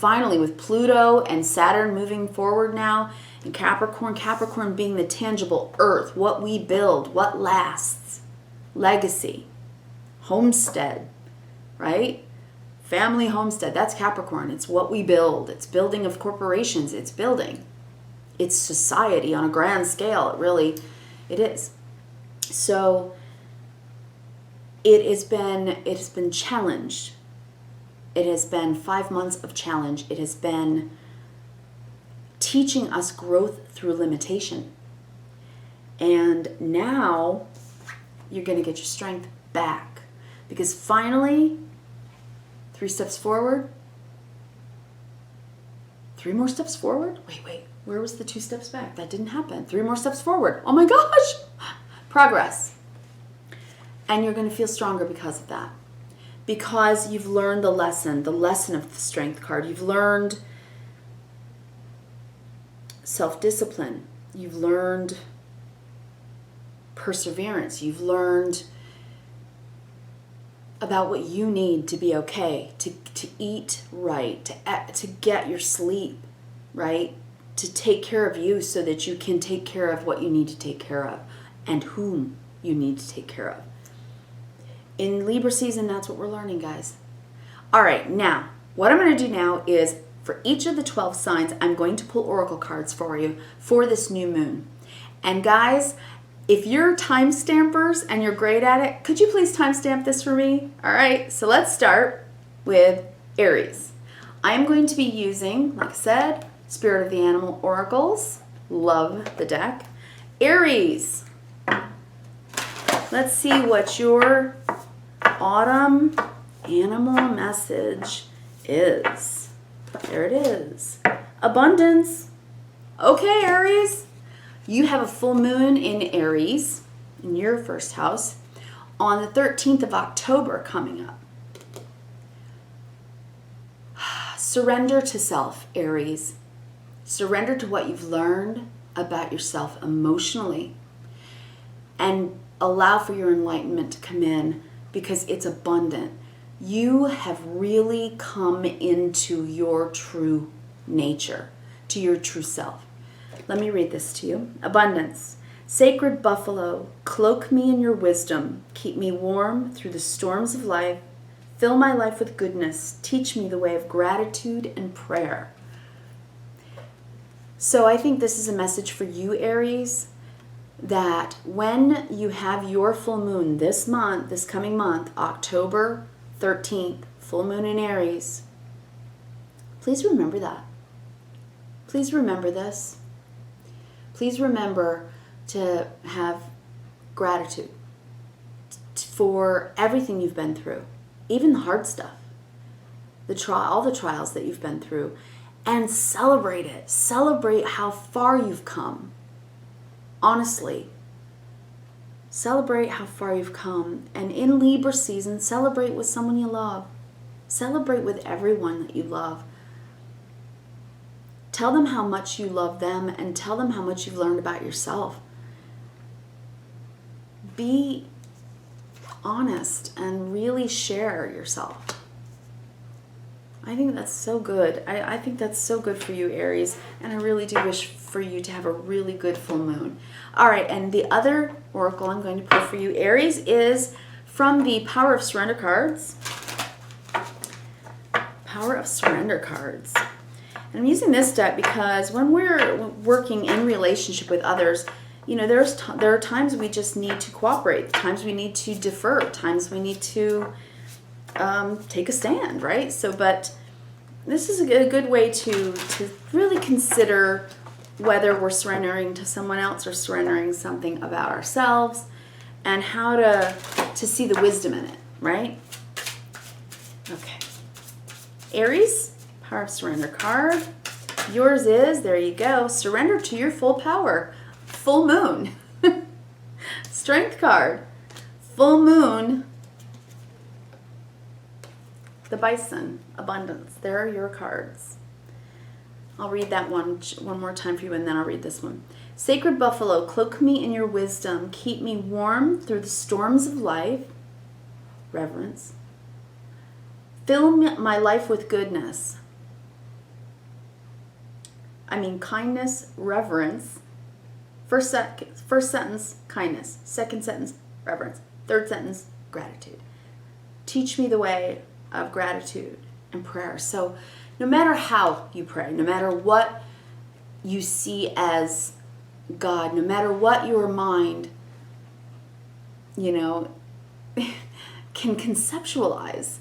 Pluto and Saturn moving forward now, and Capricorn being the tangible earth, what we build, what lasts, legacy, homestead, right? Family homestead, that's Capricorn. It's what we build. It's building of corporations. It's building. It's society on a grand scale. It is. So it has been challenged. It has been 5 months of challenge. It has been teaching us growth through limitation. And now you're going to get your strength back. Because finally, 3 steps forward. 3 more steps forward? Wait. Where was the 2 steps back? That didn't happen. 3 more steps forward. Oh my gosh! Progress. And you're going to feel stronger because of that. Because you've learned the lesson of the Strength card. You've learned self-discipline. You've learned perseverance. You've learned about what you need to be okay, to eat right, to get your sleep, right? To take care of you so that you can take care of what you need to take care of and whom you need to take care of. In Libra season, that's what we're learning, guys. All right, now, what I'm going to do now is for each of the 12 signs, I'm going to pull oracle cards for you for this new moon. And guys, If you're timestampers and you're great at it, could you please timestamp this for me? All right, so let's start with Aries. I am going to be using, like I said, Spirit of the Animal Oracles. Love the deck. Aries. Let's see what your autumn animal message is. There it is. Abundance. Okay, Aries. You have a full moon in Aries, in your first house, on the 13th of October coming up. Surrender to self, Aries. Surrender to what you've learned about yourself emotionally and allow for your enlightenment to come in because it's abundant. You have really come into your true nature, to your true self. Let me read this to you. Abundance. Sacred buffalo, cloak me in your wisdom. Keep me warm through the storms of life. Fill my life with goodness. Teach me the way of gratitude and prayer. So I think this is a message for you, Aries, that when you have your full moon this month, this coming month, October 13th, full moon in Aries, please remember that. Please remember this. Please remember to have gratitude for everything you've been through, even the hard stuff, all the trials that you've been through, and celebrate it. Celebrate how far you've come. Honestly, celebrate how far you've come. And in Libra season, celebrate with someone you love. Celebrate with everyone that you love. Tell them how much you love them and tell them how much you've learned about yourself. Be honest and really share yourself. I think that's so good. I think that's so good for you, Aries, and I really do wish for you to have a really good full moon. All right, and the other oracle I'm going to pull for you, Aries, is from the Power of Surrender cards. Power of Surrender cards. And I'm using this deck because when we're working in relationship with others, you know, there are times we just need to cooperate, times we need to defer, times we need to take a stand, right? So, but this is a good way to really consider whether we're surrendering to someone else or surrendering something about ourselves and how to see the wisdom in it, right? Okay. Aries, Power of Surrender card. Yours is, there you go, surrender to your full power. Full moon. Strength card. Full moon. The Bison, Abundance. There are your cards. I'll read that one more time for you and then I'll read this one. Sacred Buffalo, cloak me in your wisdom. Keep me warm through the storms of life. Reverence. Fill my life with goodness. Kindness, reverence. First sentence, kindness. Second sentence, reverence. Third sentence, gratitude. Teach me the way of gratitude and prayer. So no matter how you pray, no matter what you see as God, no matter what your mind, can conceptualize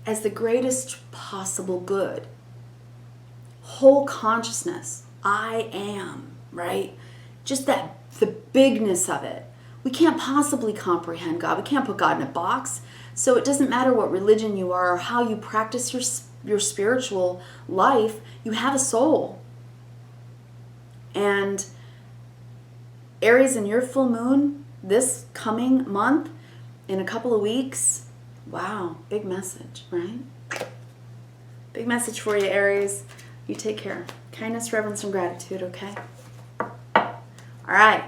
as the greatest possible good, whole consciousness, I am, right? Just the bigness of it. We can't possibly comprehend God. We can't put God in a box. So it doesn't matter what religion you are or how you practice your spiritual life, you have a soul. And Aries, in your full moon this coming month, in a couple of weeks, wow, big message, right? Big message for you, Aries. You take care. Kindness, reverence, and gratitude, okay? All right.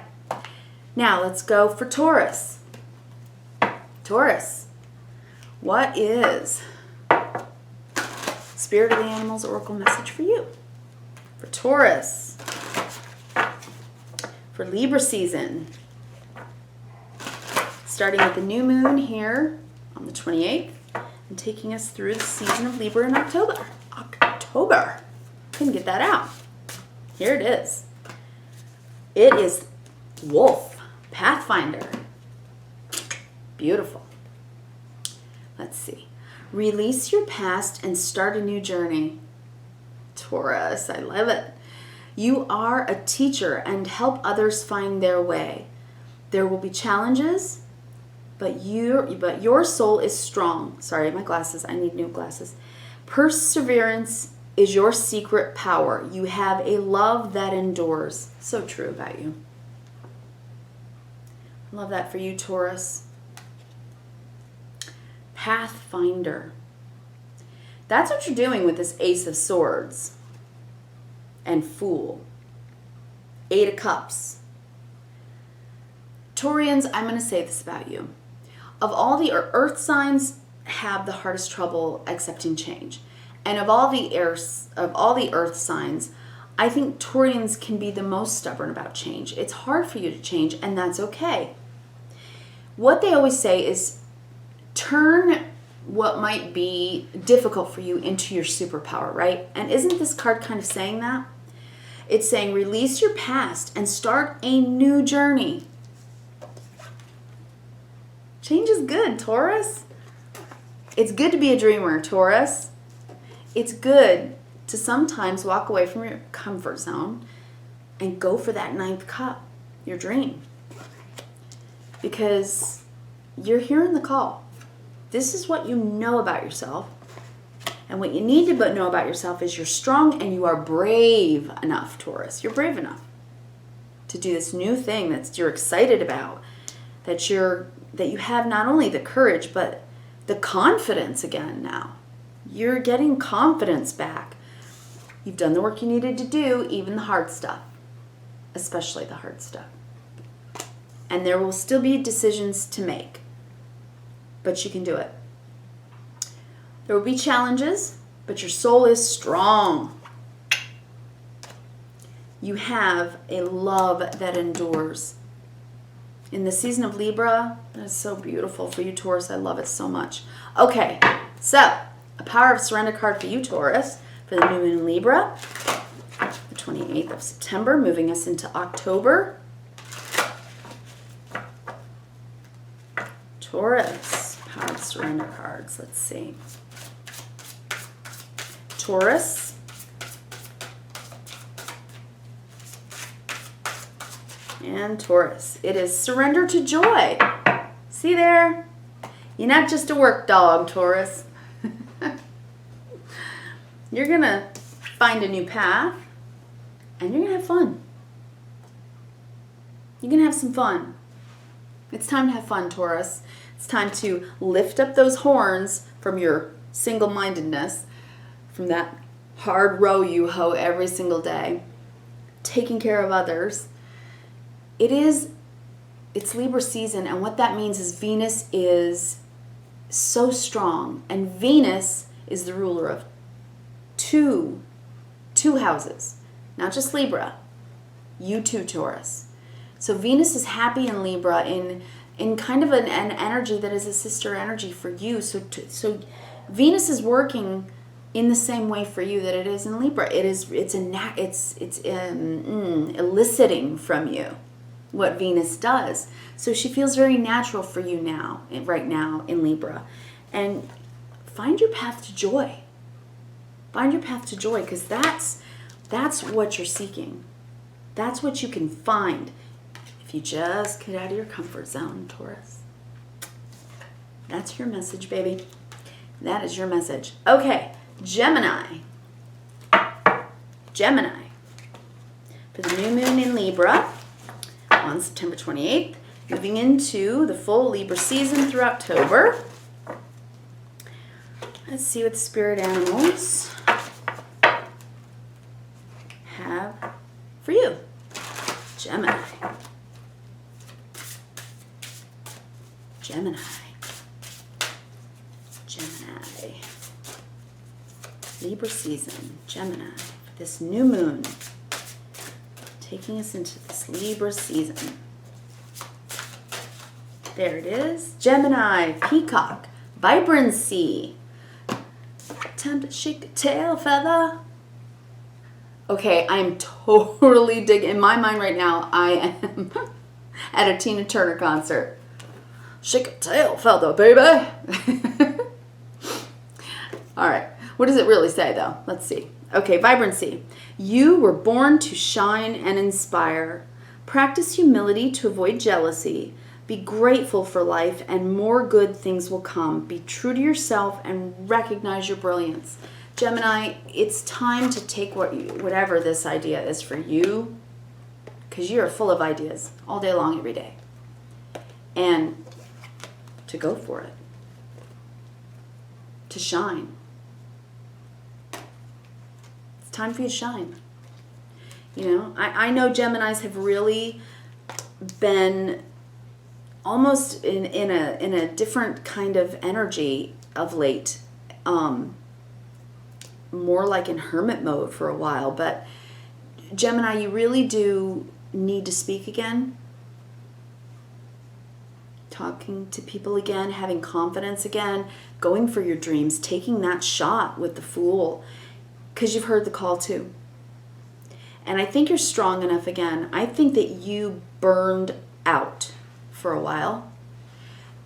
Now let's go for Taurus. Taurus. What is Spirit of the Animals Oracle message for you? For Taurus. For Libra season. Starting with the new moon here on the 28th and taking us through the season of Libra in October. Couldn't get that out. Here it is. It is Wolf, Pathfinder. Beautiful. Let's see. Release your past and start a new journey. Taurus, I love it. You are a teacher and help others find their way. There will be challenges, but your soul is strong. Sorry, my glasses. I need new glasses. Perseverance is your secret power. You have a love that endures. So true about you. I love that for you, Taurus. Pathfinder. That's what you're doing with this Ace of Swords and Fool. 8 of Cups. Taurians, I'm going to say this about you. Of all the earth signs have the hardest trouble accepting change. And of all the earth signs, I think Taurians can be the most stubborn about change. It's hard for you to change, and that's okay. What they always say is turn what might be difficult for you into your superpower, right? And isn't this card kind of saying that? It's saying release your past and start a new journey. Change is good, Taurus. It's good to be a dreamer, Taurus. It's good to sometimes walk away from your comfort zone and go for that 9th cup, your dream. Because you're hearing the call. This is what you know about yourself. And what you need to know about yourself is you're strong and you are brave enough, Taurus. You're brave enough to do this new thing that you're excited about. That you have not only the courage, but the confidence again now. You're getting confidence back. You've done the work you needed to do, even the hard stuff. Especially the hard stuff. And there will still be decisions to make. But you can do it. There will be challenges, but your soul is strong. You have a love that endures. In the season of Libra, that is so beautiful for you, Taurus. I love it so much. Okay, so a Power of Surrender card for you, Taurus, for the new moon in Libra, the 28th of September, moving us into October. Taurus, Power of Surrender cards. Let's see. Taurus. And Taurus. It is surrender to joy. See there? You're not just a work dog, Taurus. You're going to find a new path and you're going to have fun. You're going to have some fun. It's time to have fun, Taurus. It's time to lift up those horns from your single-mindedness, from that hard row you hoe every single day, taking care of others. It's Libra season, and what that means is Venus is so strong, and Venus is the ruler of two houses, not just Libra, you too, Taurus. So Venus is happy in Libra in kind of an energy that is a sister energy for you. So Venus is working in the same way for you that it is in Libra. It's eliciting from you what Venus does. So she feels very natural for you now, right now in Libra. And find your path to joy. Find your path to joy, because that's what you're seeking. That's what you can find if you just get out of your comfort zone, Taurus. That's your message, baby. That is your message. Okay, Gemini. Gemini. For the new moon in Libra on September 28th, moving into the full Libra season through October. Let's see what the spirit animals have for you. Gemini. Gemini. Gemini. Libra season. Gemini. This new moon. Taking us into this Libra season. There it is. Gemini. Peacock. Vibrancy. Time to shake a tail feather. Okay, I am totally digging. In my mind right now, I am at a Tina Turner concert. Shake a tail feather, baby. All right. What does it really say, though? Let's see. Okay, vibrancy. You were born to shine and inspire. Practice humility to avoid jealousy. Be grateful for life and more good things will come. Be true to yourself and recognize your brilliance. Gemini, it's time to take whatever this idea is for you, because you are full of ideas all day long, every day. And to go for it. To shine. It's time for you to shine. You know, I know Geminis have really been almost in a different kind of energy of late. More like in hermit mode for a while. But Gemini, you really do need to speak again. Talking to people again, having confidence again, going for your dreams, taking that shot with the Fool, because you've heard the call too. And I think you're strong enough again. I think that you burned out for a while,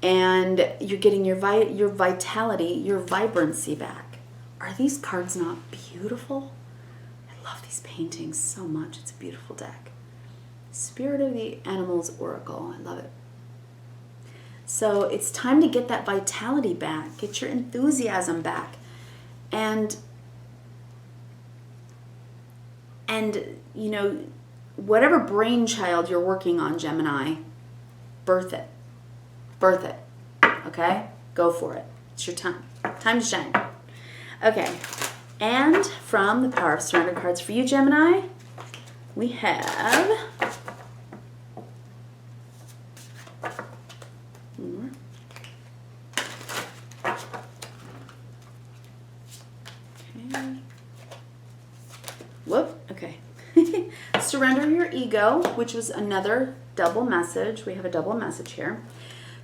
and you're getting your vitality, your vibrancy back. Are these cards not beautiful? I love these paintings so much. It's a beautiful deck. Spirit of the Animals Oracle. I love it. So it's time to get that vitality back. Get your enthusiasm back. And you know, whatever brainchild you're working on, Gemini, birth it. Birth it. Okay? Go for it. It's your time. Time to shine. Okay. And from the Power of Surrender cards for you, Gemini, we have more. Okay. Whoop. Okay. Surrender your ego, which was another double message. We have a double message here.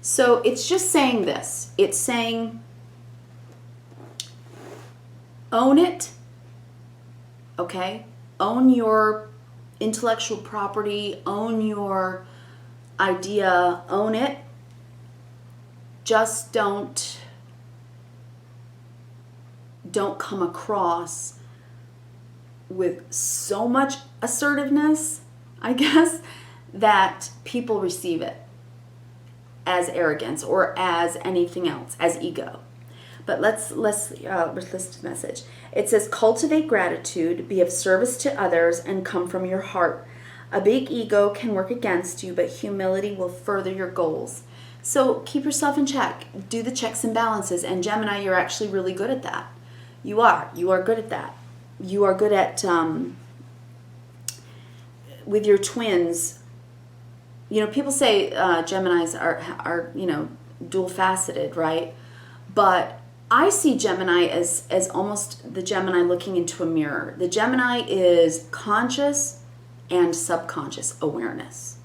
So it's just saying this. It's saying, own it. Okay? Own your intellectual property. Own your idea. Own it. Just don't come across with so much assertiveness, I guess, that people receive it as arrogance or as anything else, as ego. But let's list the message. It says, cultivate gratitude, be of service to others, and come from your heart. A big ego can work against you, but humility will further your goals. So keep yourself in check. Do the checks and balances. And Gemini, you're actually really good at that. You are. You are good at that. You are good at, with your twins, you know, people say Geminis are you know, dual-faceted, right? But I see Gemini as almost the Gemini looking into a mirror. The Gemini is conscious and subconscious awareness.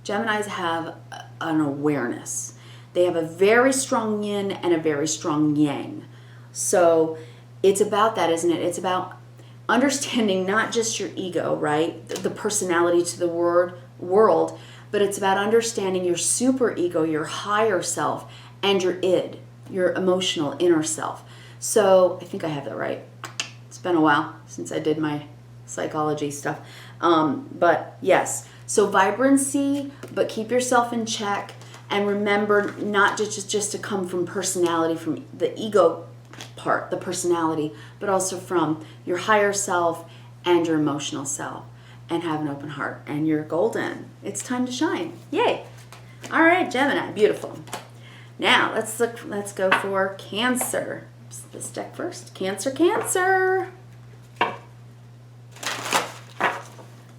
Geminis have an awareness. They have a very strong yin and a very strong yang. So it's about that, isn't it? It's about understanding not just your ego, right? The personality to the world, but it's about understanding your super ego, your higher self, and your id, your emotional inner self. So I think I have that right. It's been a while since I did my psychology stuff. But yes, so vibrancy, but keep yourself in check. And remember not just to come from personality, from the ego part, the personality, but also from your higher self and your emotional self, and have an open heart, and you're golden. It's time to shine. Yay. All right, Gemini, beautiful. Now let's go for Cancer. This deck first. Cancer.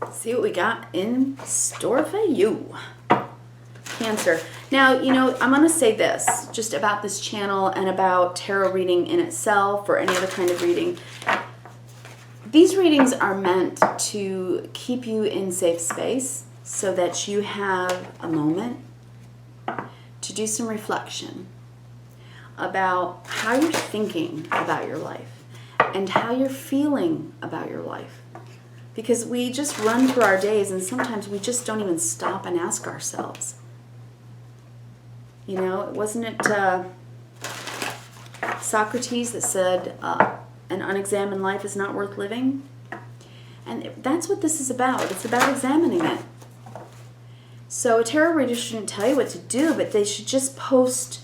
Let's see what we got in store for you. Cancer. Now, you know, I'm going to say this just about this channel and about tarot reading in itself or any other kind of reading. These readings are meant to keep you in safe space so that you have a moment to do some reflection about how you're thinking about your life and how you're feeling about your life. Because we just run through our days and sometimes we just don't even stop and ask ourselves. You know, wasn't it Socrates that said, an unexamined life is not worth living? And that's what this is about. It's about examining it. So a tarot reader shouldn't tell you what to do, but they should just pose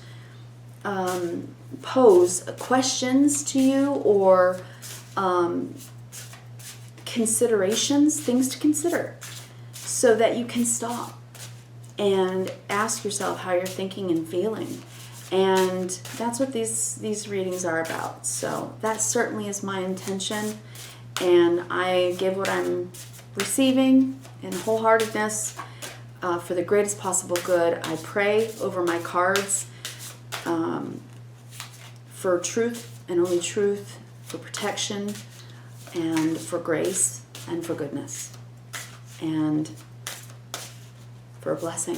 questions to you, or considerations, things to consider, so that you can stop and ask yourself how you're thinking and feeling. And that's what these readings are about. So that certainly is my intention, and I give what I'm receiving in wholeheartedness for the greatest possible good. I pray over my cards for truth and only truth, for protection and for grace and for goodness and for a blessing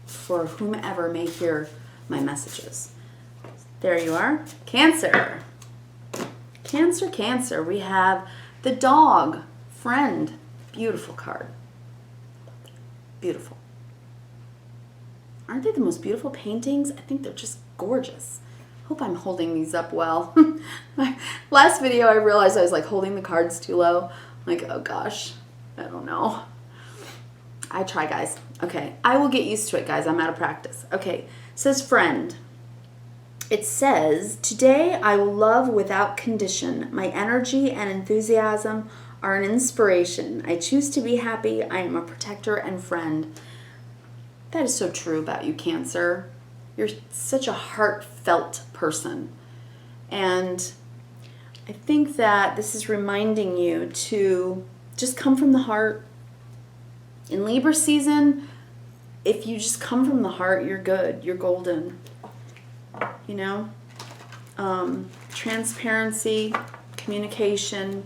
for whomever may hear my messages. There you are. Cancer. Cancer, Cancer. We have the dog friend. Beautiful card. Beautiful. Aren't they the most beautiful paintings? I think they're just gorgeous. Hope I'm holding these up well. My last video I realized I was like holding the cards too low. Like, oh gosh, I don't know. I try, guys. Okay, I will get used to it, guys. I'm out of practice. Okay, it says friend. It says, today I will love without condition. My energy and enthusiasm are an inspiration. I choose to be happy. I am a protector and friend. That is so true about you, Cancer. You're such a heartfelt person. And I think that this is reminding you to just come from the heart. In Libra season, if you just come from the heart, you're good. You're golden. You know? Transparency, communication.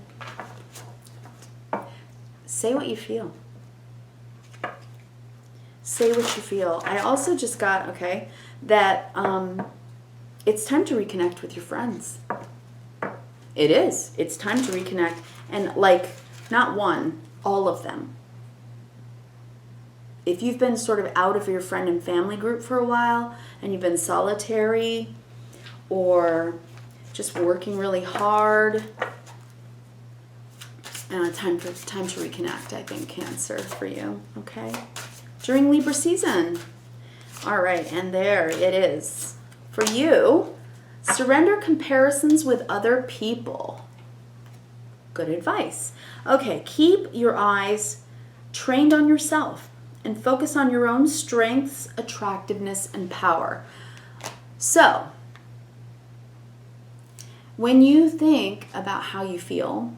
Say what you feel. Say what you feel. I also just got, okay, that it's time to reconnect with your friends. It is. It's time to reconnect. And like, not one, all of them. If you've been sort of out of your friend and family group for a while, and you've been solitary, or just working really hard, time to reconnect, I think, Cancer, for you, okay? During Libra season. All right, and there it is. For you, surrender comparisons with other people. Good advice. Okay, keep your eyes trained on yourself and focus on your own strengths, attractiveness, and power. So, when you think about how you feel,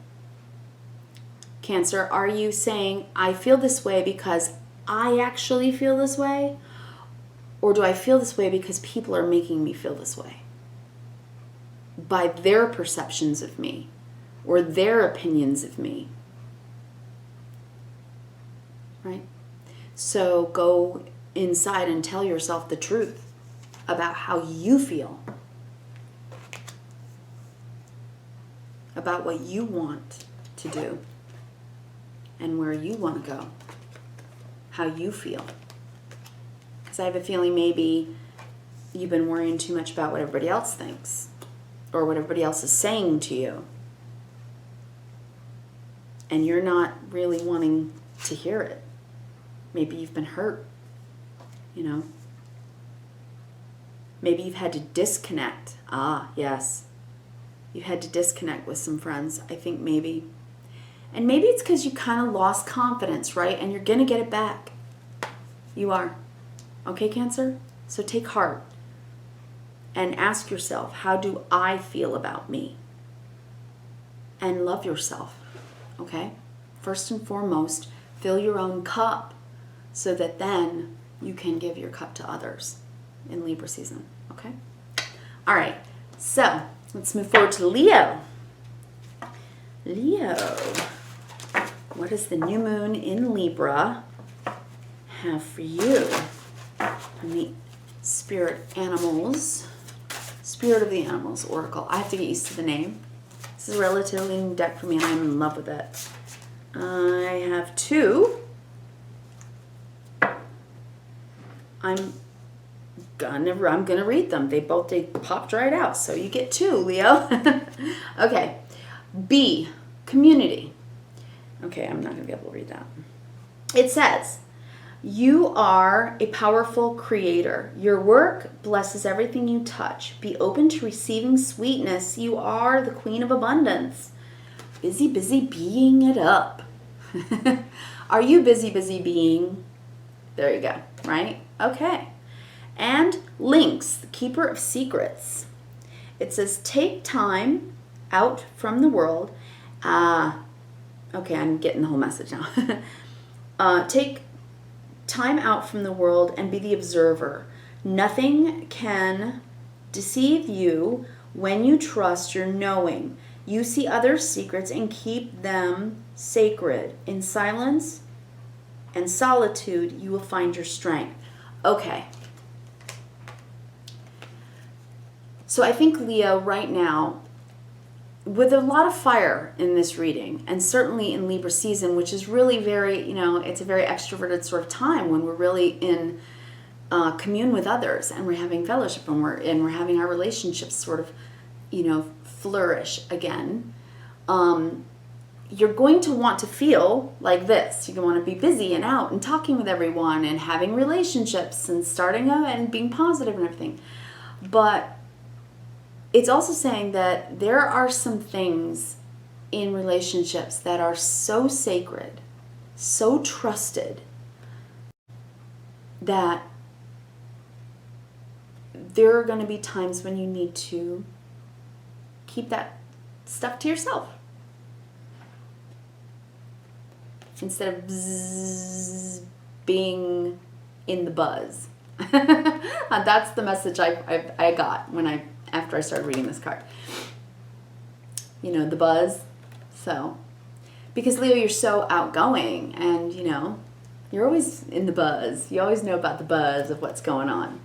Cancer, are you saying, I feel this way because I actually feel this way? Or do I feel this way because people are making me feel this way? By their perceptions of me or their opinions of me. Right? So go inside and tell yourself the truth about how you feel. About what you want to do. And where you want to go. How you feel. Because I have a feeling maybe you've been worrying too much about what everybody else thinks. Or what everybody else is saying to you. And you're not really wanting to hear it. Maybe you've been hurt. You know. Maybe you've had to disconnect. Ah, yes. You had to disconnect with some friends. I think maybe. And maybe it's because you kind of lost confidence, right? And you're going to get it back. You are. Okay, Cancer? So take heart. And ask yourself, how do I feel about me? And love yourself. Okay? First and foremost, fill your own cup so that then you can give your cup to others in Libra season. Okay? All right. So, let's move forward to Leo. Leo. What does the new moon in Libra have for you? From the Spirit of the Animals Oracle. I have to get used to the name. This is a relatively new deck for me and I'm in love with it. I have 2. I'm gonna read them. They popped right out. So you get 2, Leo. Okay. B, community. Okay, I'm not gonna be able to read that. It says, you are a powerful creator. Your work blesses everything you touch. Be open to receiving sweetness. You are the queen of abundance. Busy, busy being it up. Are you busy, busy being? There you go, right? Okay. And Lynx, the keeper of secrets. It says, take time out from the world. Okay, I'm getting the whole message now. Take time out from the world and be the observer. Nothing can deceive you when you trust your knowing. You see others' secrets and keep them sacred. In silence and solitude, you will find your strength. Okay. So I think, Leo, right now, with a lot of fire in this reading, and certainly in Libra season, which is really very, it's a very extroverted sort of time when we're really in commune with others, and we're having fellowship, and we're having our relationships sort of, flourish again. You're going to want to feel like this. You're going to want to be busy and out and talking with everyone and having relationships and starting out and being positive and everything. But it's also saying that there are some things in relationships that are so sacred, so trusted, that there are going to be times when you need to keep that stuff to yourself. Instead of being in the buzz. That's the message I got after I started reading this card. The buzz. So, because Leo, you're so outgoing and, you're always in the buzz. You always know about the buzz of what's going on.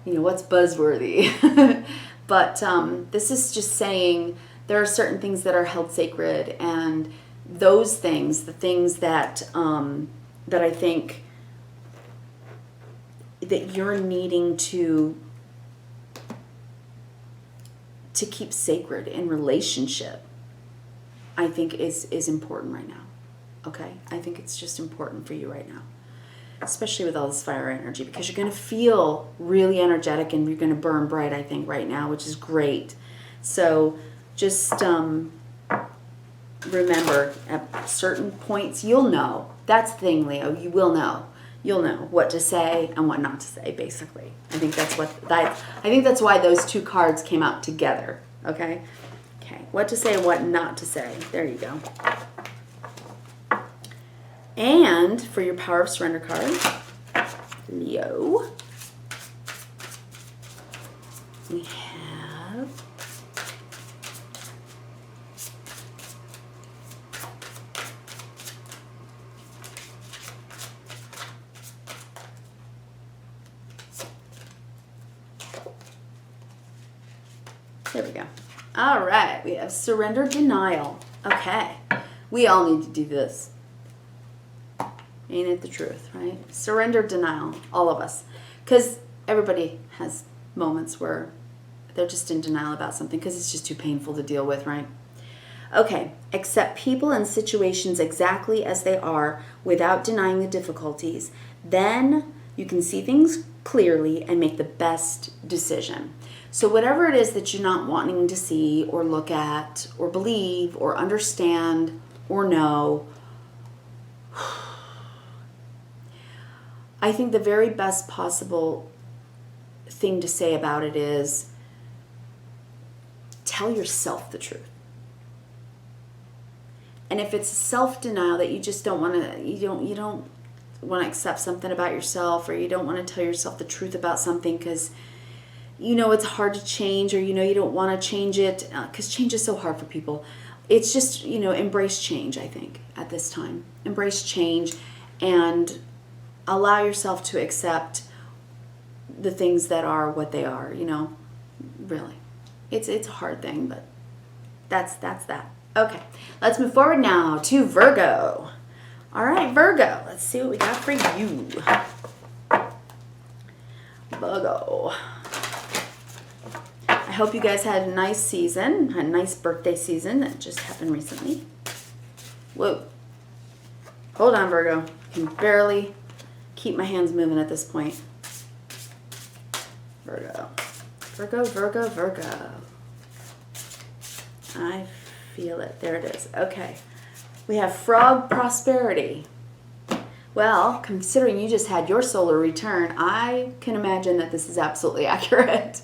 What's buzzworthy. But this is just saying there are certain things that are held sacred, and those things, the things that I think that you're needing to keep sacred in relationship, I think is important right now. Okay? I think it's just important for you right now, especially with all this fire energy, because you're going to feel really energetic and you're going to burn bright, I think, right now, which is great. So just remember, at certain points, you'll know. That's the thing, Leo. You will know. You'll know what to say and what not to say, basically. I think that's why those 2 cards came out together. Okay? Okay. What to say and what not to say. There you go. And for your Power of Surrender card, Leo, we have there we go. All right, we have surrender denial. Okay, we all need to do this. Ain't it the truth, right? Surrender denial, all of us. Because everybody has moments where they're just in denial about something because it's just too painful to deal with, right? Okay, accept people and situations exactly as they are without denying the difficulties. Then you can see things clearly and make the best decision. So whatever it is that you're not wanting to see or look at or believe or understand or know, I think the very best possible thing to say about it is tell yourself the truth. And if it's self-denial that you just don't want to, you don't want to accept something about yourself, or you don't want to tell yourself the truth about something because it's hard to change, or you don't want to change it because change is so hard for people. It's just, embrace change, I think, at this time. Embrace change and allow yourself to accept the things that are what they are, really. It's a hard thing, but that's that. Okay, let's move forward now to Virgo. All right, Virgo, let's see what we got for you. Virgo. I hope you guys had a nice season, a nice birthday season that just happened recently. Whoa. Hold on, Virgo. I can barely keep my hands moving at this point. Virgo. Virgo, Virgo, Virgo. I feel it. There it is. Okay. We have frog prosperity. Well, considering you just had your solar return, I can imagine that this is absolutely accurate.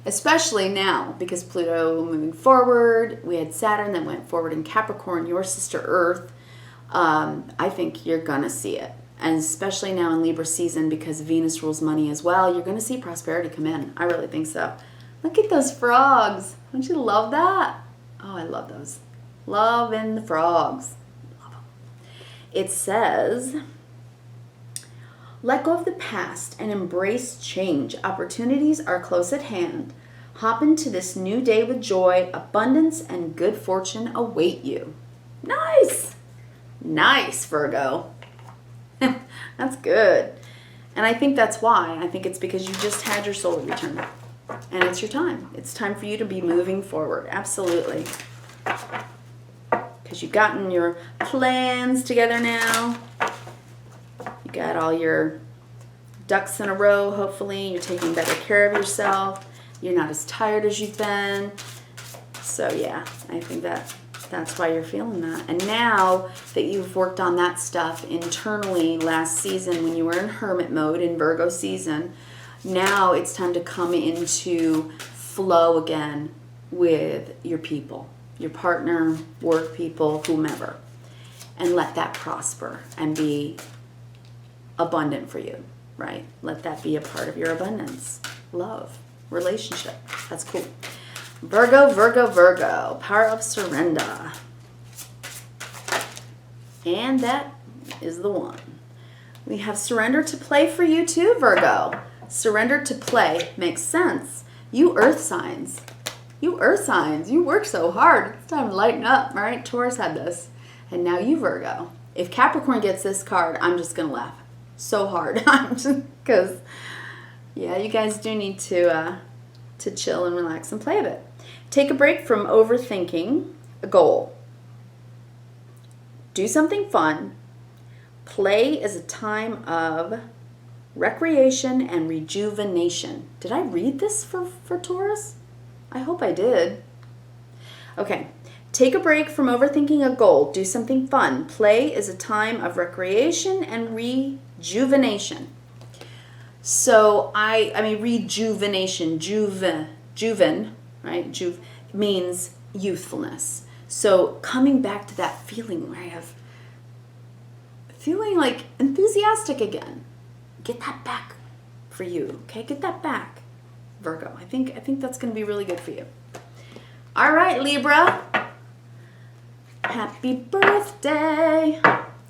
Especially now, because Pluto moving forward, we had Saturn that went forward in Capricorn, your sister Earth. I think you're going to see it. And especially now in Libra season, because Venus rules money as well, you're going to see prosperity come in. I really think so. Look at those frogs. Don't you love that? Oh, I love those. Loving the frogs. Love them. It says, let go of the past and embrace change. Opportunities are close at hand. Hop into this new day with joy. Abundance and good fortune await you. Nice. Nice, Virgo. That's good. And I think that's why. I think it's because you just had your solar return. And it's your time. It's time for you to be moving forward. Absolutely. Because you've gotten your plans together now. You got all your ducks in a row, hopefully. You're taking better care of yourself. You're not as tired as you've been. So yeah, I think that's why you're feeling that. And now that you've worked on that stuff internally last season when you were in hermit mode in Virgo season, now it's time to come into flow again with your people, your partner, work people, whomever, and let that prosper and be abundant for you, right? Let that be a part of your abundance. Love, relationship. That's cool. Virgo, Virgo, Virgo. Power of surrender. And that is the one. We have surrender to play for you too, Virgo. Surrender to play makes sense. You earth signs. You earth signs. You work so hard. It's time to lighten up, right? Taurus had this. And now you, Virgo. If Capricorn gets this card, I'm just going to laugh so hard. Because, yeah, you guys do need to chill and relax and play a bit. Take a break from overthinking a goal. Do something fun. Play is a time of recreation and rejuvenation. Did I read this for Taurus? I hope I did. Okay. Take a break from overthinking a goal. Do something fun. Play is a time of recreation and rejuvenation. So I mean rejuvenation, juven, right? Means youthfulness. So coming back to that feeling where I have feeling like enthusiastic again. Get that back for you, okay? Get that back, Virgo. I think that's going to be really good for you. All right, Libra. Happy birthday.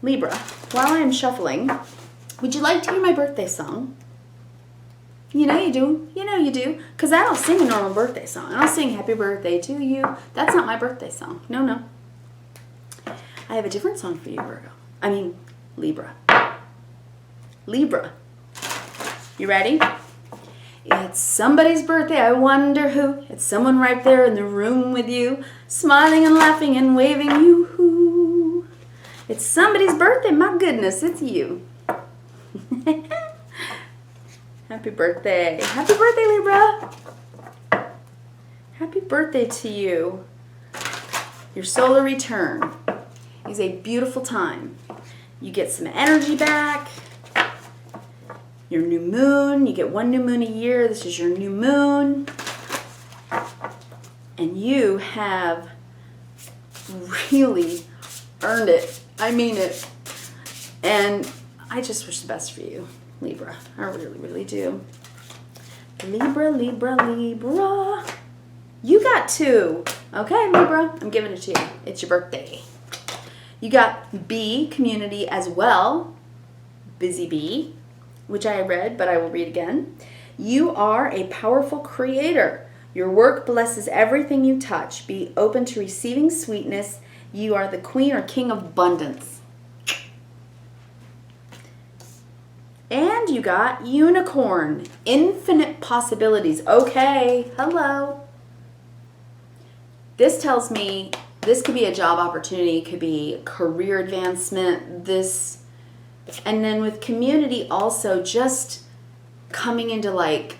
Libra, while I am shuffling, would you like to hear my birthday song? You know you do. You know you do. Because I don't sing a normal birthday song. I don't sing happy birthday to you. That's not my birthday song. No. I have a different song for you, Virgo. I mean, Libra. Libra. You ready? It's somebody's birthday, I wonder who. It's someone right there in the room with you, smiling and laughing and waving you. It's somebody's birthday, my goodness, it's you. Happy birthday. Happy birthday, Libra. Happy birthday to you. Your solar return is a beautiful time. You get some energy back. Your new moon, you get one new moon a year. This is your new moon. And you have really earned it. I mean it. And I just wish the best for you, Libra. I really, really do. Libra, Libra, Libra. You got two. Okay, Libra, I'm giving it to you. It's your birthday. You got B, community as well. Busy bee, which I read, but I will read again. You are a powerful creator. Your work blesses everything you touch. Be open to receiving sweetness. You are the queen or king of abundance. And you got unicorn. Infinite possibilities. Okay, hello. This tells me this could be a job opportunity, could be career advancement, this, and then with community also just coming into like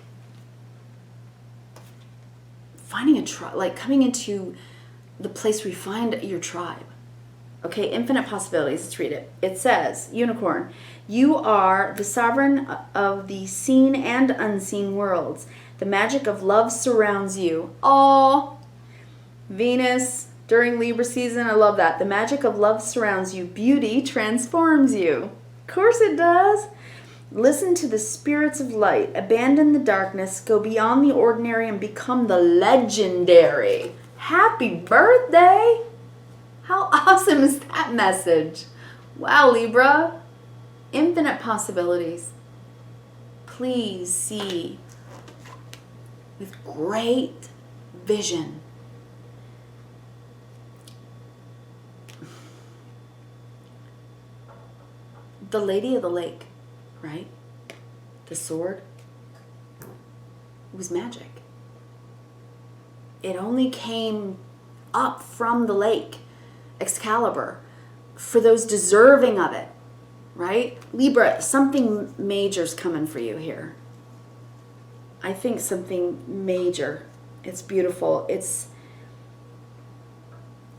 finding a tribe, like coming into the place where you find your tribe. Okay, infinite possibilities. Let's read it. It says, unicorn, you are the sovereign of the seen and unseen worlds. The magic of love surrounds you. Aww. Venus, during Libra season, I love that. The magic of love surrounds you. Beauty transforms you. Of course it does. Listen to the spirits of light. Abandon the darkness. Go beyond the ordinary and become the legendary. Happy birthday! How awesome is that message? Wow, Libra. Infinite possibilities. Please see with great vision. The Lady of the Lake, right? The sword. It was magic. It only came up from the lake, Excalibur, for those deserving of it, right? Libra, something major's coming for you here. I think something major. It's beautiful. It's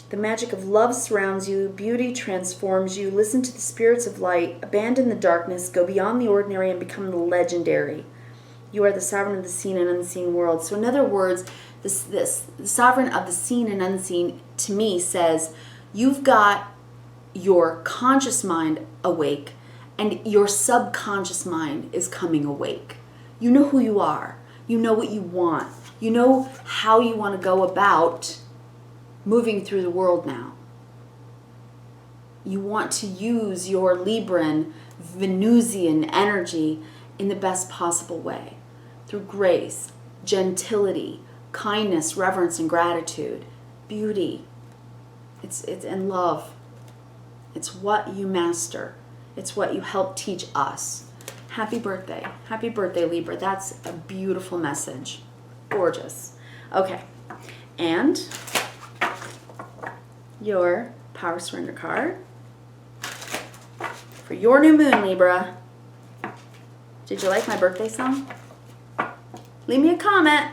the magic of love surrounds you. Beauty transforms you. Listen to the spirits of light. Abandon the darkness. Go beyond the ordinary and become the legendary. You are the sovereign of the seen and unseen world. So in other words, the sovereign of the seen and unseen to me says you've got your conscious mind awake and your subconscious mind is coming awake. You know who you are. You know what you want. You know how you want to go about moving through the world now. You want to use your Libran, Venusian energy in the best possible way. Through grace, gentility, kindness, reverence, and gratitude. Beauty. It's and love. It's what you master. It's what you help teach us. Happy birthday. Happy birthday, Libra. That's a beautiful message. Gorgeous. Okay. And your Power Surrender card for your new moon, Libra. Did you like my birthday song? Leave me a comment.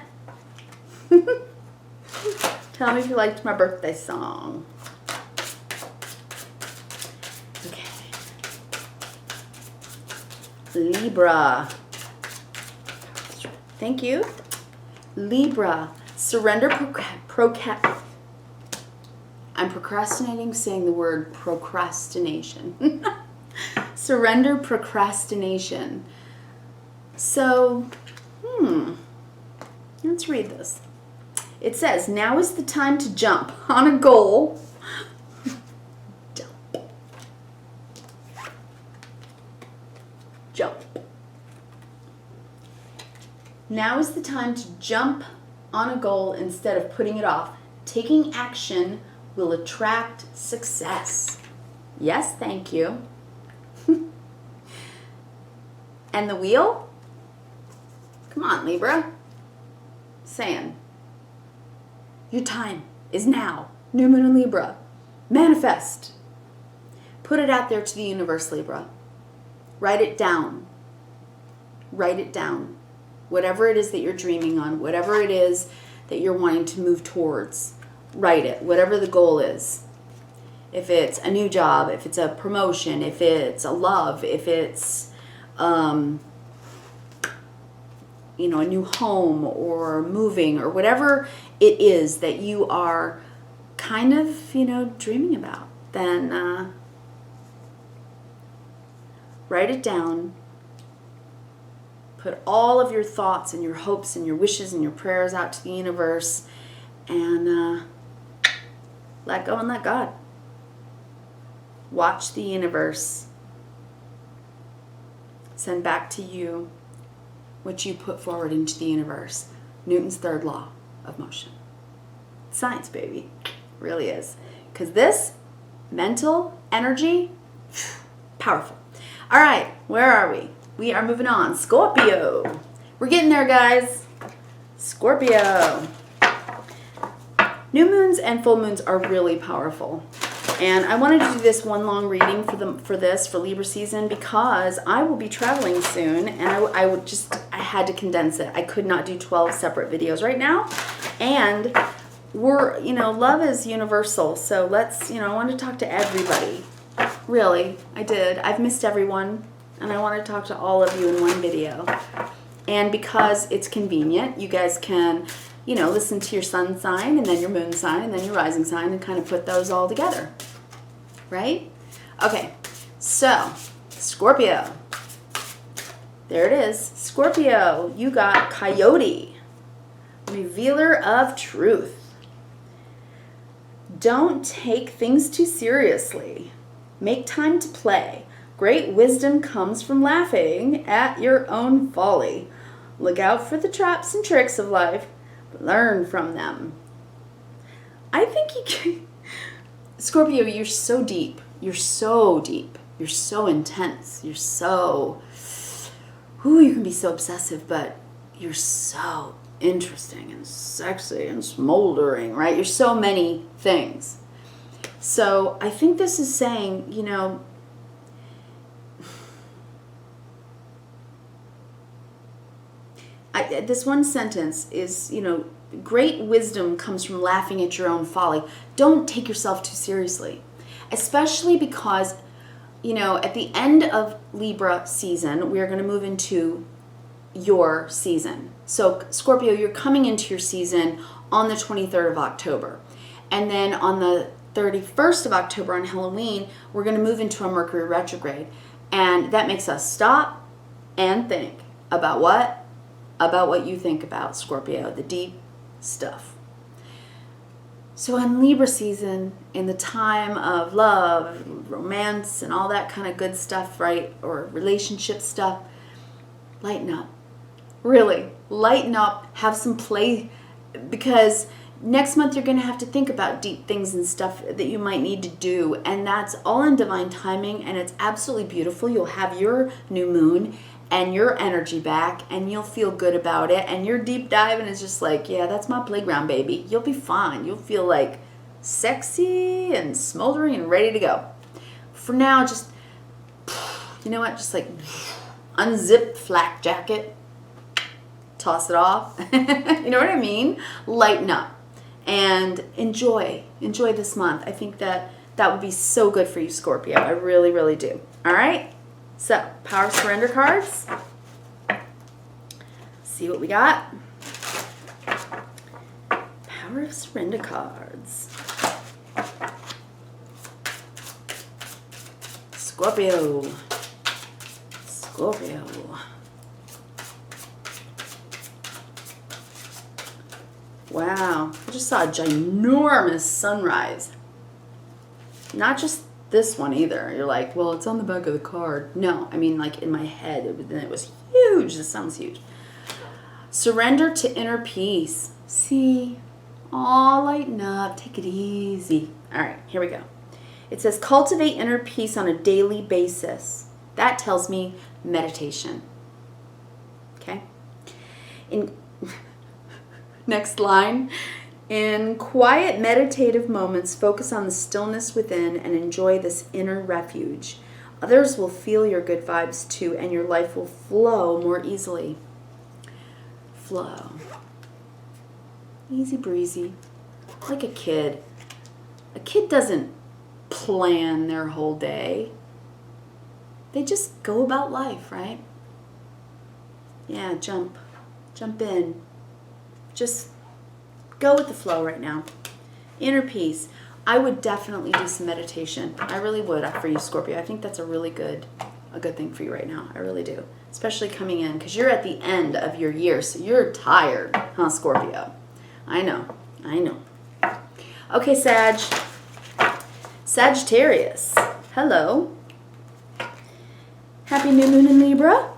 Tell me if you liked my birthday song. Okay. Libra. Thank you. Libra. Surrender I'm procrastinating saying the word procrastination. Surrender procrastination. So, let's read this. It says, now is the time to jump on a goal. Jump. Now is the time to jump on a goal instead of putting it off. Taking action will attract success. Yes, thank you. And the wheel? Come on, Libra. Saying, your time is now. New moon in Libra. Manifest. Put it out there to the universe, Libra. Write it down. Write it down. Whatever it is that you're dreaming on, whatever it is that you're wanting to move towards, write it, whatever the goal is. If it's a new job, if it's a promotion, if it's a love, if it's, a new home or moving or whatever it is that you are kind of, dreaming about, then write it down. Put all of your thoughts and your hopes and your wishes and your prayers out to the universe and let go and let God. Watch the universe send back to you what you put forward into the universe. Newton's third law. of motion. Science, baby. Really is. Because this mental energy, powerful. All right, where are we? We are moving on. Scorpio. We're getting there, guys. Scorpio. New moons and full moons are really powerful. And I wanted to do this one long reading for Libra season because I will be traveling soon, and I had to condense it. I could not do 12 separate videos right now. And love is universal. So let's, I want to talk to everybody. Really, I did. I've missed everyone, and I want to talk to all of you in one video. And because it's convenient, you guys can, listen to your sun sign, and then your moon sign, and then your rising sign, and kind of put those all together. Right? Okay, so Scorpio. There it is. Scorpio, you got Coyote, revealer of truth. Don't take things too seriously. Make time to play. Great wisdom comes from laughing at your own folly. Look out for the traps and tricks of life. Learn from them. I think you can... Scorpio, you're so deep. You're so deep. You're so intense. You're so... you can be so obsessive, but you're so interesting and sexy and smoldering, right? You're so many things. So I think this is saying, this one sentence is, great wisdom comes from laughing at your own folly. Don't take yourself too seriously, especially because, at the end of Libra season, we're going to move into your season. So Scorpio, you're coming into your season on the 23rd of October. And then on the 31st of October on Halloween, we're going to move into a Mercury retrograde. And that makes us stop and think about what? About what you think about, Scorpio, the deep stuff. So in Libra season, in the time of love, romance, and all that kind of good stuff, right? Or relationship stuff, lighten up. Really, lighten up, have some play, because next month you're going to have to think about deep things and stuff that you might need to do, and that's all in divine timing, and it's absolutely beautiful. You'll have your new moon and your energy back, and you'll feel good about it, and your deep dive, and it's just like, yeah, that's my playground, baby. You'll be fine. You'll feel like sexy and smoldering and ready to go. For now, just, just like unzip flak jacket, toss it off. You know what I mean? Lighten up and enjoy this month. I think that would be so good for you, Scorpio. I really, really do. All right. So power of surrender cards. See what we got. Power of surrender cards. Scorpio. Scorpio. Wow, I just saw a ginormous sunrise. Not just this one either. You're like, well, it's on the back of the card. No, I mean like in my head, it was huge. This sounds huge. Surrender to inner peace. See, lighten up, take it easy. All right, here we go. It says cultivate inner peace on a daily basis. That tells me meditation. Okay. Next line. In quiet meditative moments, focus on the stillness within and enjoy this inner refuge. Others will feel your good vibes too, and your life will flow more easily. Flow. Easy breezy. Like a kid. A kid doesn't plan their whole day. They just go about life, right? Yeah, jump in. Just go with the flow right now. Inner peace. I would definitely do some meditation. I really would for you, Scorpio. I think that's a good thing for you right now. I really do. Especially coming in, because you're at the end of your year, so you're tired, huh, Scorpio? I know. Okay, Sagittarius. Hello. Happy new moon in Libra.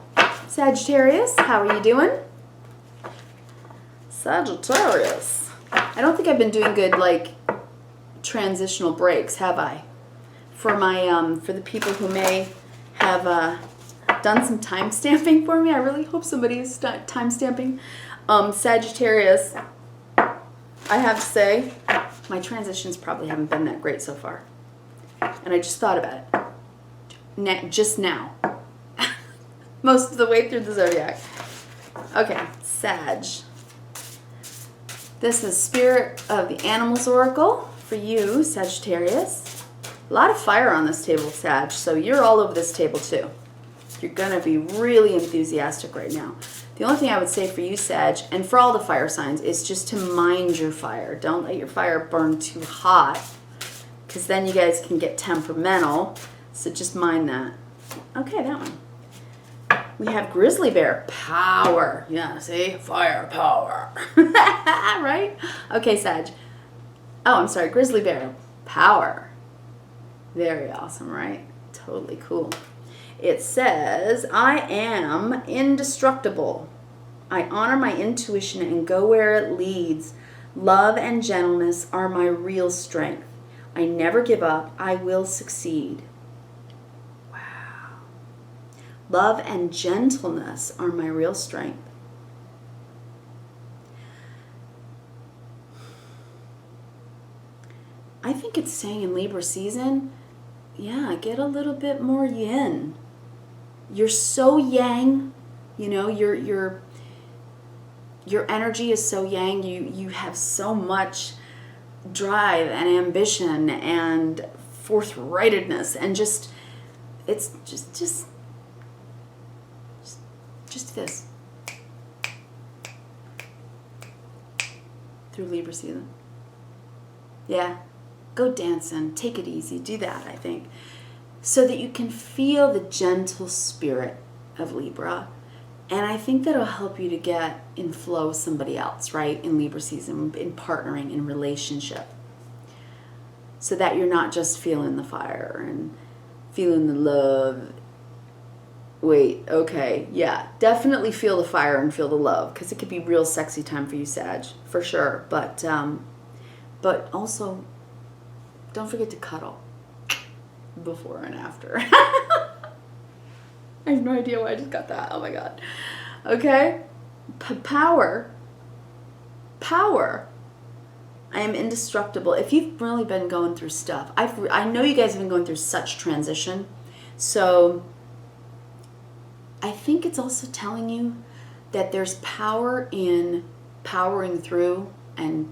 Sagittarius, how are you doing? Sagittarius. I don't think I've been doing good, like, transitional breaks, have I? For my, for the people who may have done some time stamping for me. I really hope somebody is time stamping. Sagittarius, I have to say, my transitions probably haven't been that great so far. And I just thought about it. Just now. Most of the way through the zodiac. Okay, Sag. This is Spirit of the Animals Oracle for you, Sagittarius. A lot of fire on this table, Sag, so you're all over this table too. You're going to be really enthusiastic right now. The only thing I would say for you, Sag, and for all the fire signs, is just to mind your fire. Don't let your fire burn too hot, because then you guys can get temperamental. So just mind that. Okay, that one. We have Grizzly Bear. Power. Yeah, see? Fire power. Right? Okay, Sag. Oh, I'm sorry. Grizzly Bear. Power. Very awesome, right? Totally cool. It says, I am indestructible. I honor my intuition and go where it leads. Love and gentleness are my real strength. I never give up. I will succeed. Wow. Love and gentleness are my real strength. I think it's saying in Libra season, yeah, get a little bit more yin. You're so yang, you know, your energy is so yang. You have so much drive and ambition and forthrightedness, and just this through Libra season. Yeah, go dancing, take it easy, do that, I think, so that you can feel the gentle spirit of Libra. And I think that'll help you to get in flow with somebody else, right? In Libra season, in partnering, in relationship. So that you're not just feeling the fire and feeling the love. Wait, okay, yeah. Definitely feel the fire and feel the love, because it could be real sexy time for you, Sag, for sure. But also, don't forget to cuddle before and after. I have no idea why I just got that. Oh my God. Okay. Power. I am indestructible. If you've really been going through stuff, I know you guys have been going through such transition. So I think it's also telling you that there's power in powering through and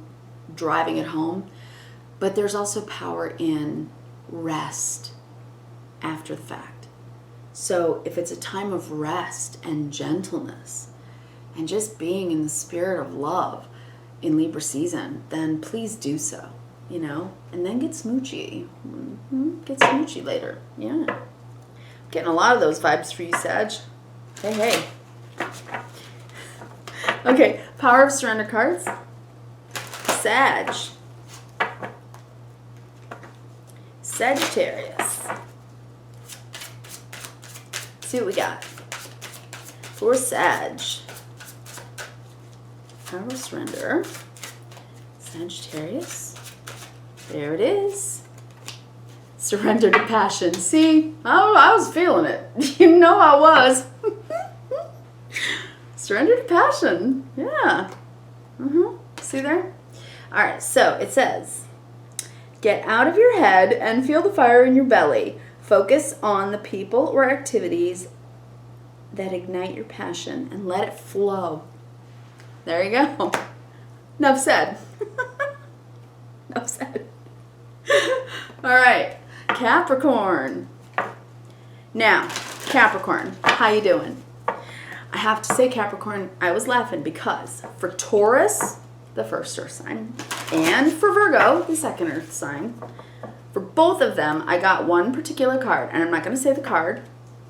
driving it home, but there's also power in rest after the fact. So if it's a time of rest and gentleness and just being in the spirit of love in Libra season, then please do so, you know, and then get smoochy. Get smoochy later. Yeah. Getting a lot of those vibes for you, Sag. Hey. Okay, Power of Surrender cards. Sag. Sagittarius. See what we got for Sag. Power of Surrender. Sagittarius. There it is. Surrender to passion. See, I was feeling it. You know I was. Surrender to passion. Yeah. See there? All right, so it says, get out of your head and feel the fire in your belly. Focus on the people or activities that ignite your passion and let it flow. There you go. Enough said. Enough said. All right, Capricorn. Now, Capricorn, how you doing? I have to say, Capricorn, I was laughing because for Taurus, the first earth sign, and for Virgo, the second earth sign, for both of them, I got one particular card, and I'm not going to say the card,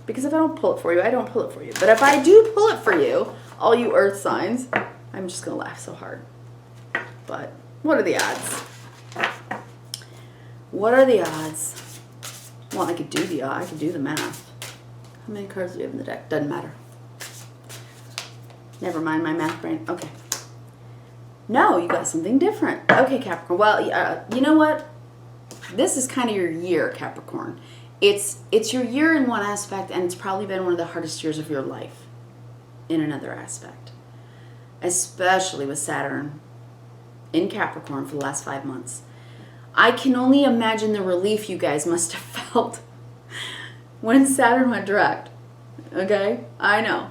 because if I don't pull it for you, I don't pull it for you. But if I do pull it for you, all you earth signs, I'm just going to laugh so hard. But what are the odds? What are the odds? Well, I could do the math. How many cards do we have in the deck? Doesn't matter. Never mind my math brain. Okay. No, you got something different. Okay, Capricorn. Well, you know what? This is kind of your year, Capricorn. It's your year in one aspect, and it's probably been one of the hardest years of your life in another aspect. Especially with Saturn in Capricorn for the last 5 months. I can only imagine the relief you guys must have felt when Saturn went direct. Okay? I know.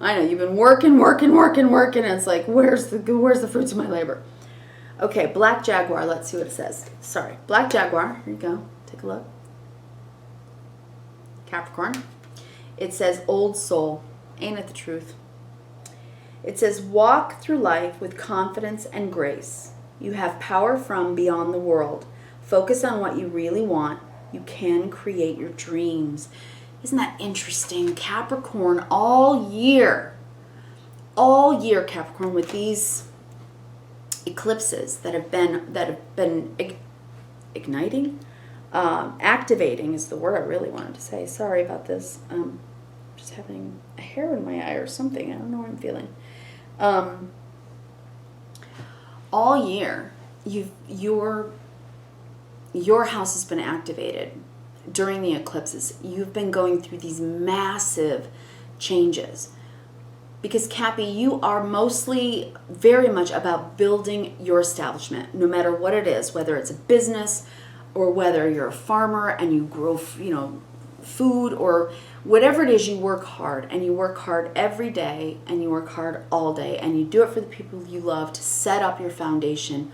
You've been working, and it's like, where's the fruits of my labor? Okay, Black Jaguar. Let's see what it says. Sorry. Black Jaguar. Here you go. Take a look. Capricorn. It says, old soul. Ain't it the truth? It says, walk through life with confidence and grace. You have power from beyond the world. Focus on what you really want. You can create your dreams. Isn't that interesting? Capricorn all year, Capricorn, with these eclipses that have been igniting, activating is the word I really wanted to say. Sorry about this. Just having a hair in my eye or something. I don't know what I'm feeling. All year, your house has been activated during the eclipses. You've been going through these massive changes. Because, Cappy, you are mostly very much about building your establishment, no matter what it is, whether it's a business or whether you're a farmer and you grow, food, or whatever it is. You work hard, and you work hard every day, and you work hard all day, and you do it for the people you love to set up your foundation,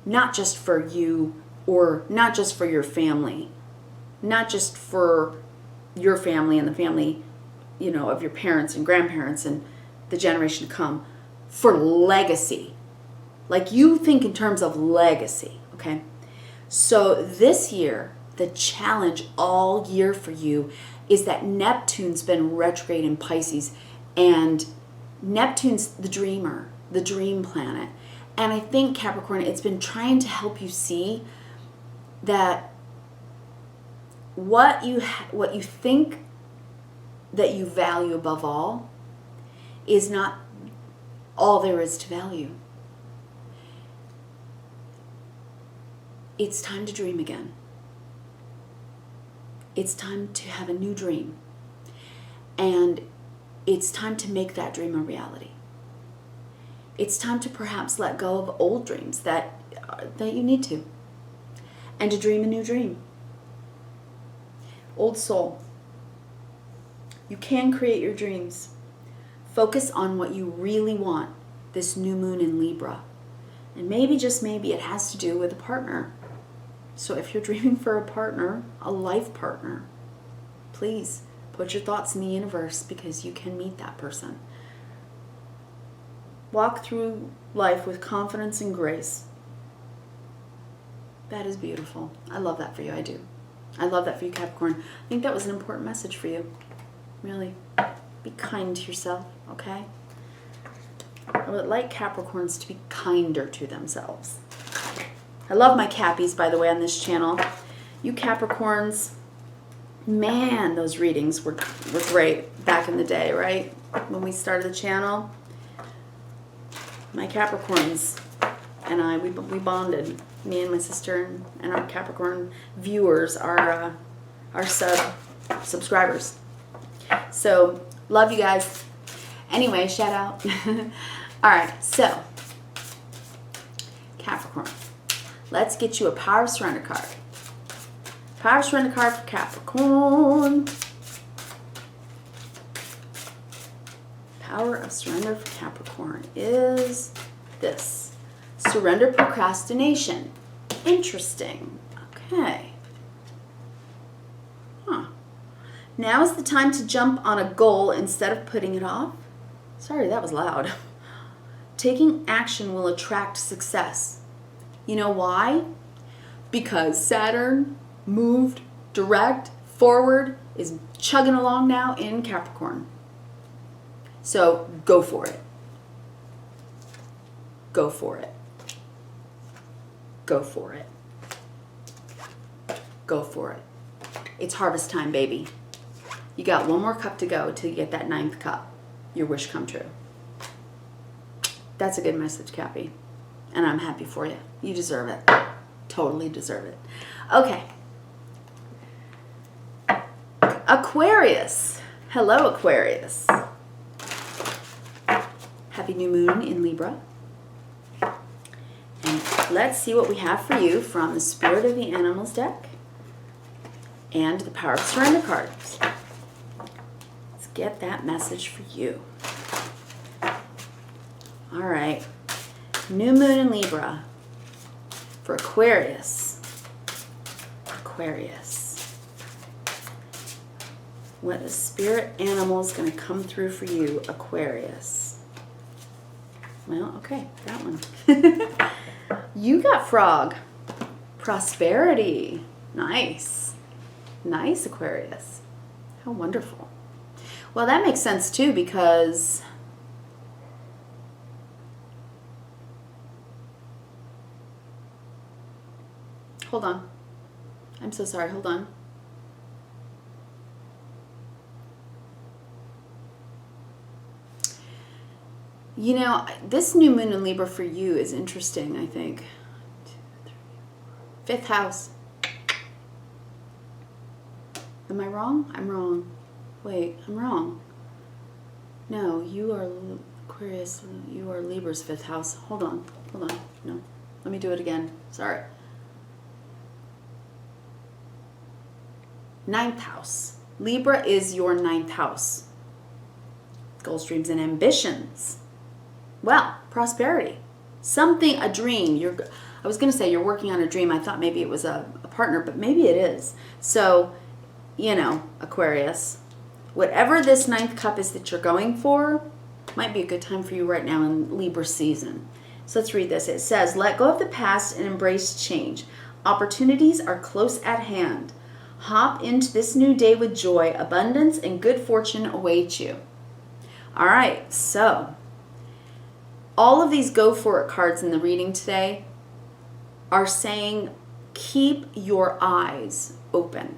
not just for you or not just for your family, not just for your family and the family, of your parents and grandparents and the generation to come, for legacy. Like, you think in terms of legacy, okay? So this year, the challenge all year for you is that Neptune's been retrograde in Pisces, and Neptune's the dreamer, the dream planet. And I think, Capricorn, it's been trying to help you see that what you think that you value above all is not all there is to value. It's time to dream again. It's time to have a new dream. And it's time to make that dream a reality. It's time to perhaps let go of old dreams that you need to, and to dream a new dream. Old soul, you can create your dreams. Focus on what you really want this new moon in Libra. And maybe, just maybe, it has to do with a partner. So if you're dreaming for a partner, a life partner, please put your thoughts in the universe, because you can meet that person. Walk through life with confidence and grace. That is beautiful. I love that for you. I do. I love that for you, Capricorn. I think that was an important message for you. Really. Be kind to yourself, okay? I would like Capricorns to be kinder to themselves. I love my Cappies, by the way, on this channel. You Capricorns, man, those readings were great back in the day, right? When we started the channel. My Capricorns and I, we bonded. Me and my sister and our Capricorn viewers, our subscribers. So, love you guys. Anyway, shout out. All right, so, Capricorn, let's get you a Power of Surrender card. Power of Surrender card for Capricorn. Power of Surrender for Capricorn is this. Surrender procrastination. Interesting. Okay. Now is the time to jump on a goal instead of putting it off. Sorry, that was loud. Taking action will attract success. You know why? Because Saturn moved direct forward, is chugging along now in Capricorn. So go for it. Go for it. Go for it. Go for it. It's harvest time, baby. You got one more cup to go till you get that 9th cup. Your wish come true. That's a good message, Cappy. And I'm happy for you. You deserve it. Totally deserve it. Okay. Aquarius. Hello, Aquarius. Happy new moon in Libra. And let's see what we have for you from the Spirit of the Animals deck and the Power of Surrender cards. Let's get that message for you. All right. New moon in Libra for Aquarius. Aquarius. What is Spirit Animals going to come through for you, Aquarius? Well, okay, that one. You got Frog. Prosperity. Nice. Nice, Aquarius. How wonderful. Well, that makes sense too, because hold on. I'm so sorry. Hold on. You know, this new moon in Libra for you is interesting, I think. 2, 3, 4. 5th house. Am I wrong? I'm wrong. Wait, I'm wrong. No, you are Aquarius. You are Libra's 5th house. Hold on. Hold on. No. Let me do it again. Sorry. 9th house. Libra is your 9th house. Goals, dreams, and ambitions. Well, prosperity. Something, a dream. I was going to say you're working on a dream. I thought maybe it was a partner, but maybe it is. So, you know, Aquarius, whatever this 9th cup is that you're going for, might be a good time for you right now in Libra season. So let's read this. It says, let go of the past and embrace change. Opportunities are close at hand. Hop into this new day with joy. Abundance and good fortune await you. All right, so all of these go for it cards in the reading today are saying keep your eyes open.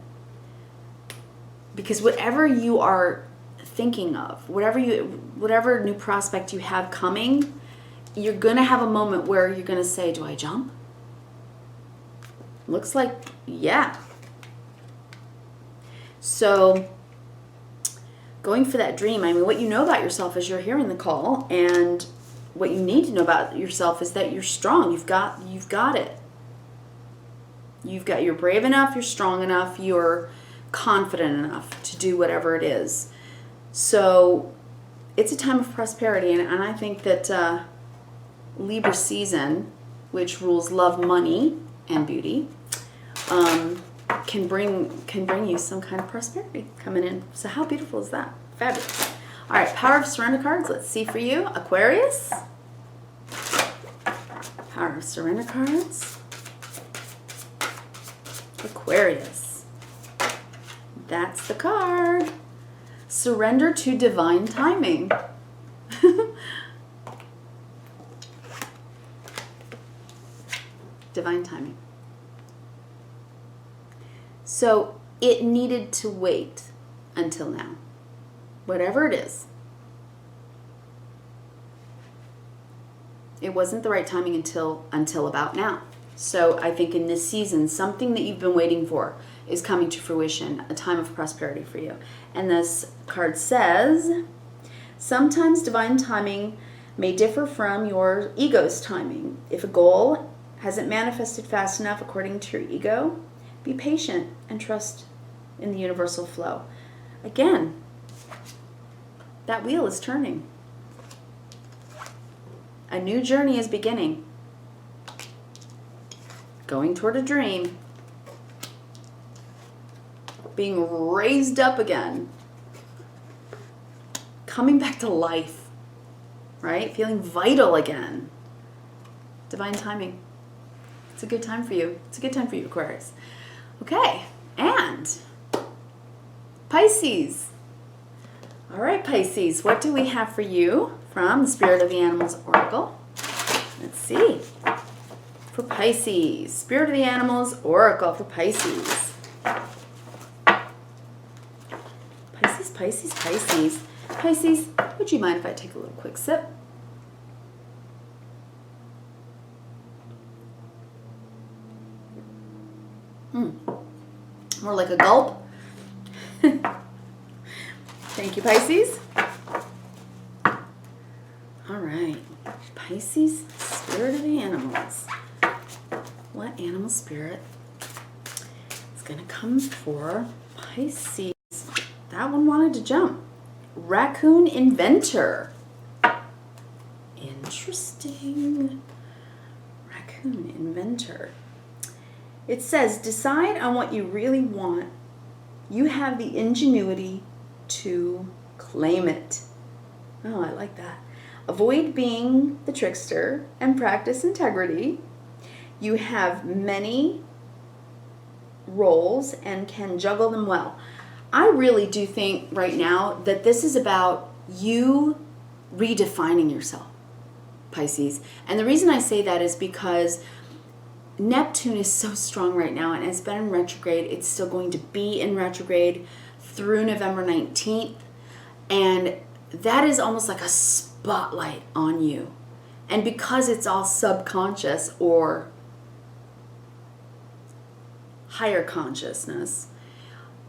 Because whatever you are thinking of, whatever new prospect you have coming, you're going to have a moment where you're going to say, do I jump? Looks like, yeah. So going for that dream, I mean, what you know about yourself is you're hearing the call, and what you need to know about yourself is that you're strong. You've got it. You're brave enough, you're strong enough, you're confident enough to do whatever it is. So it's a time of prosperity, and I think that Libra season, which rules love, money, and beauty, can bring you some kind of prosperity coming in. So how beautiful is that? Fabulous. All right, Power of Surrender cards. Let's see for you, Aquarius. Power of Surrender cards. Aquarius. That's the card. Surrender to divine timing. Divine timing. So it needed to wait until now. Whatever it is. It wasn't the right timing until about now. So I think in this season, something that you've been waiting for is coming to fruition, a time of prosperity for you. And this card says, sometimes divine timing may differ from your ego's timing. If a goal hasn't manifested fast enough according to your ego, be patient and trust in the universal flow. Again, that wheel is turning. A new journey is beginning. Going toward a dream. Being raised up again. Coming back to life. Right? Feeling vital again. Divine timing. It's a good time for you. It's a good time for you, Aquarius. Okay, and Pisces. All right, Pisces, what do we have for you from the Spirit of the Animals Oracle? Let's see. For Pisces, Spirit of the Animals Oracle for Pisces. Pisces. Pisces, would you mind if I take a little quick sip? More like a gulp. Thank you, Pisces. All right. Pisces, spirit of the animals. What animal spirit is going to come for Pisces? That one wanted to jump. Raccoon inventor. Interesting. Raccoon inventor. It says, decide on what you really want. You have the ingenuity to claim it. Oh, I like that. Avoid being the trickster and practice integrity. You have many roles and can juggle them well. I really do think right now that this is about you redefining yourself, Pisces. And the reason I say that is because Neptune is so strong right now, and it's been in retrograde. It's still going to be in retrograde through November 19th. And that is almost like a spotlight on you. And because it's all subconscious or higher consciousness,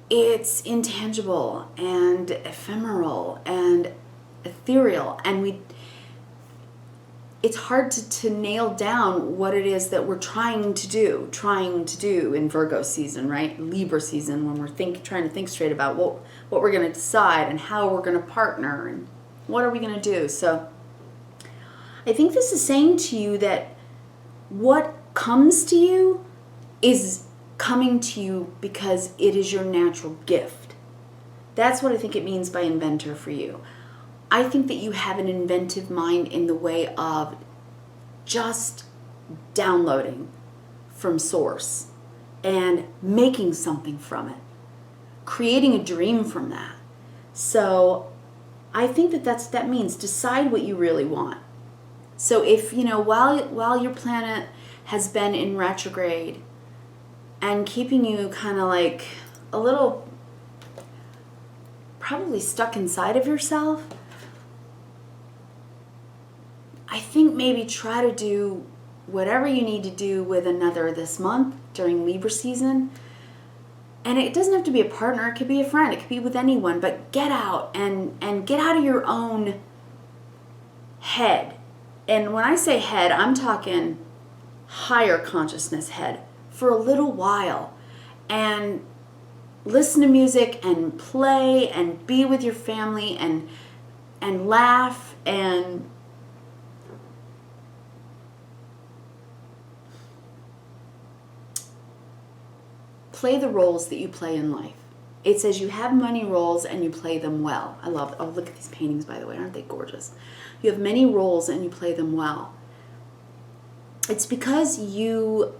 it's intangible and ephemeral and ethereal. And it's hard to nail down what it is that we're trying to do in Virgo season, right? Libra season, when we're trying to think straight about what we're going to decide and how we're going to partner and what are we going to do. So I think this is saying to you that what comes to you is coming to you because it is your natural gift. That's what I think it means by inventor for you. I think that you have an inventive mind in the way of just downloading from source and making something from it, creating a dream from that. So I think that means decide what you really want. So if, while your planet has been in retrograde and keeping you kind of like a little probably stuck inside of yourself, I think maybe try to do whatever you need to do with another this month during Libra season. And it doesn't have to be a partner. It could be a friend. It could be with anyone. But get out and get out of your own head. And when I say head, I'm talking higher consciousness head for a little while. And listen to music and play and be with your family and laugh and play the roles that you play in life. It says you have many roles and you play them well. I love it. Oh, look at these paintings, by the way. Aren't they gorgeous? You have many roles and you play them well. It's because you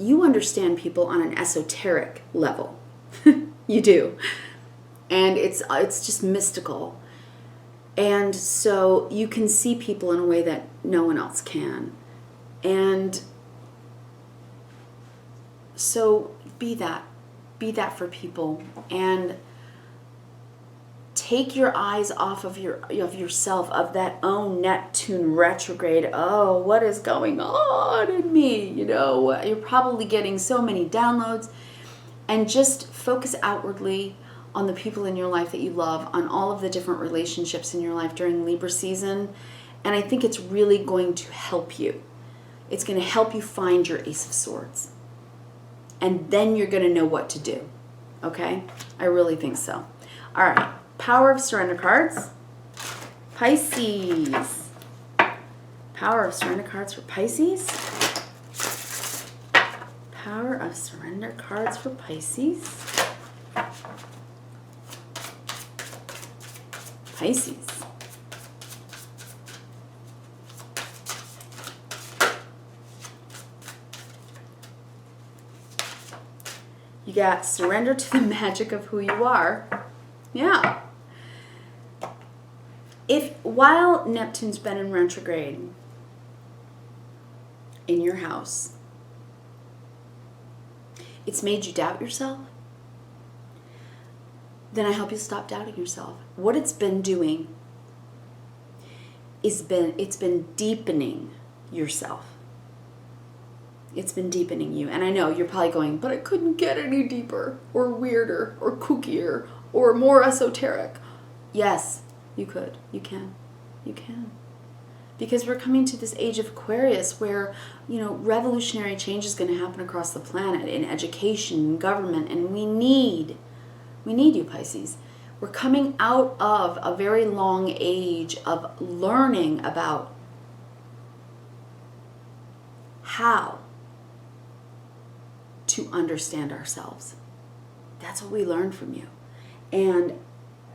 understand people on an esoteric level. You do. And it's just mystical. And so you can see people in a way that no one else can. And so be that for people, and take your eyes off of yourself, of that own Neptune retrograde. Oh, what is going on in me? You're probably getting so many downloads, and just focus outwardly on the people in your life that you love, on all of the different relationships in your life during Libra season. And I think it's really going to help you. It's going to help you find your Ace of Swords. And then you're going to know what to do. Okay? I really think so. All right. Power of Surrender cards. Pisces. Power of Surrender cards for Pisces. Power of Surrender cards for Pisces. Pisces. You got surrender to the magic of who you are. Yeah. While Neptune's been in retrograde in your house, it's made you doubt yourself, then I help you stop doubting yourself. What it's been doing is it's been deepening yourself. It's been deepening you. And I know you're probably going, but it couldn't get any deeper or weirder or kookier or more esoteric. Yes, you could. You can. You can. Because we're coming to this age of Aquarius where, you know, revolutionary change is going to happen across the planet in education, in government, and we need you, Pisces. We're coming out of a very long age of learning about how to understand ourselves. That's what we learned from you. And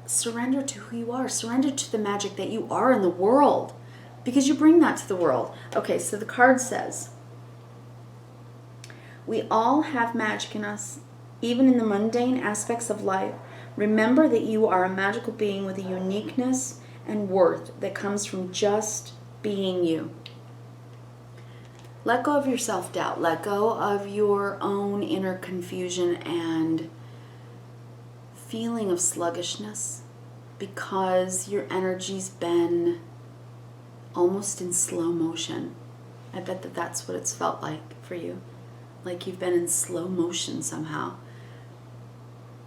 surrender to who you are. Surrender to the magic that you are in the world, because you bring that to the world. Okay, so the card says, we all have magic in us, even in the mundane aspects of life. Remember that you are a magical being with a uniqueness and worth that comes from just being you. Let go of your self-doubt. Let go of your own inner confusion and feeling of sluggishness, because your energy's been almost in slow motion. I bet that that's what it's felt like for you. Like you've been in slow motion somehow,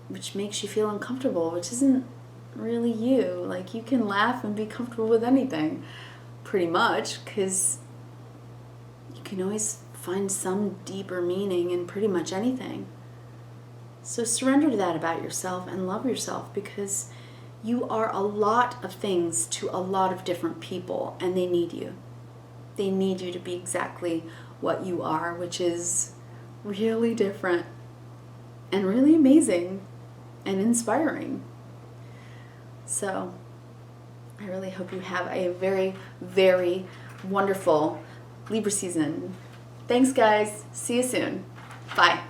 which makes you feel uncomfortable, which isn't really you. Like you can laugh and be comfortable with anything, pretty much, because you can always find some deeper meaning in pretty much anything. So surrender to that about yourself and love yourself, because you are a lot of things to a lot of different people, and they need you. They need you to be exactly what you are, which is really different and really amazing and inspiring. So I really hope you have a very, very wonderful Libra season. Thanks, guys. See you soon. Bye.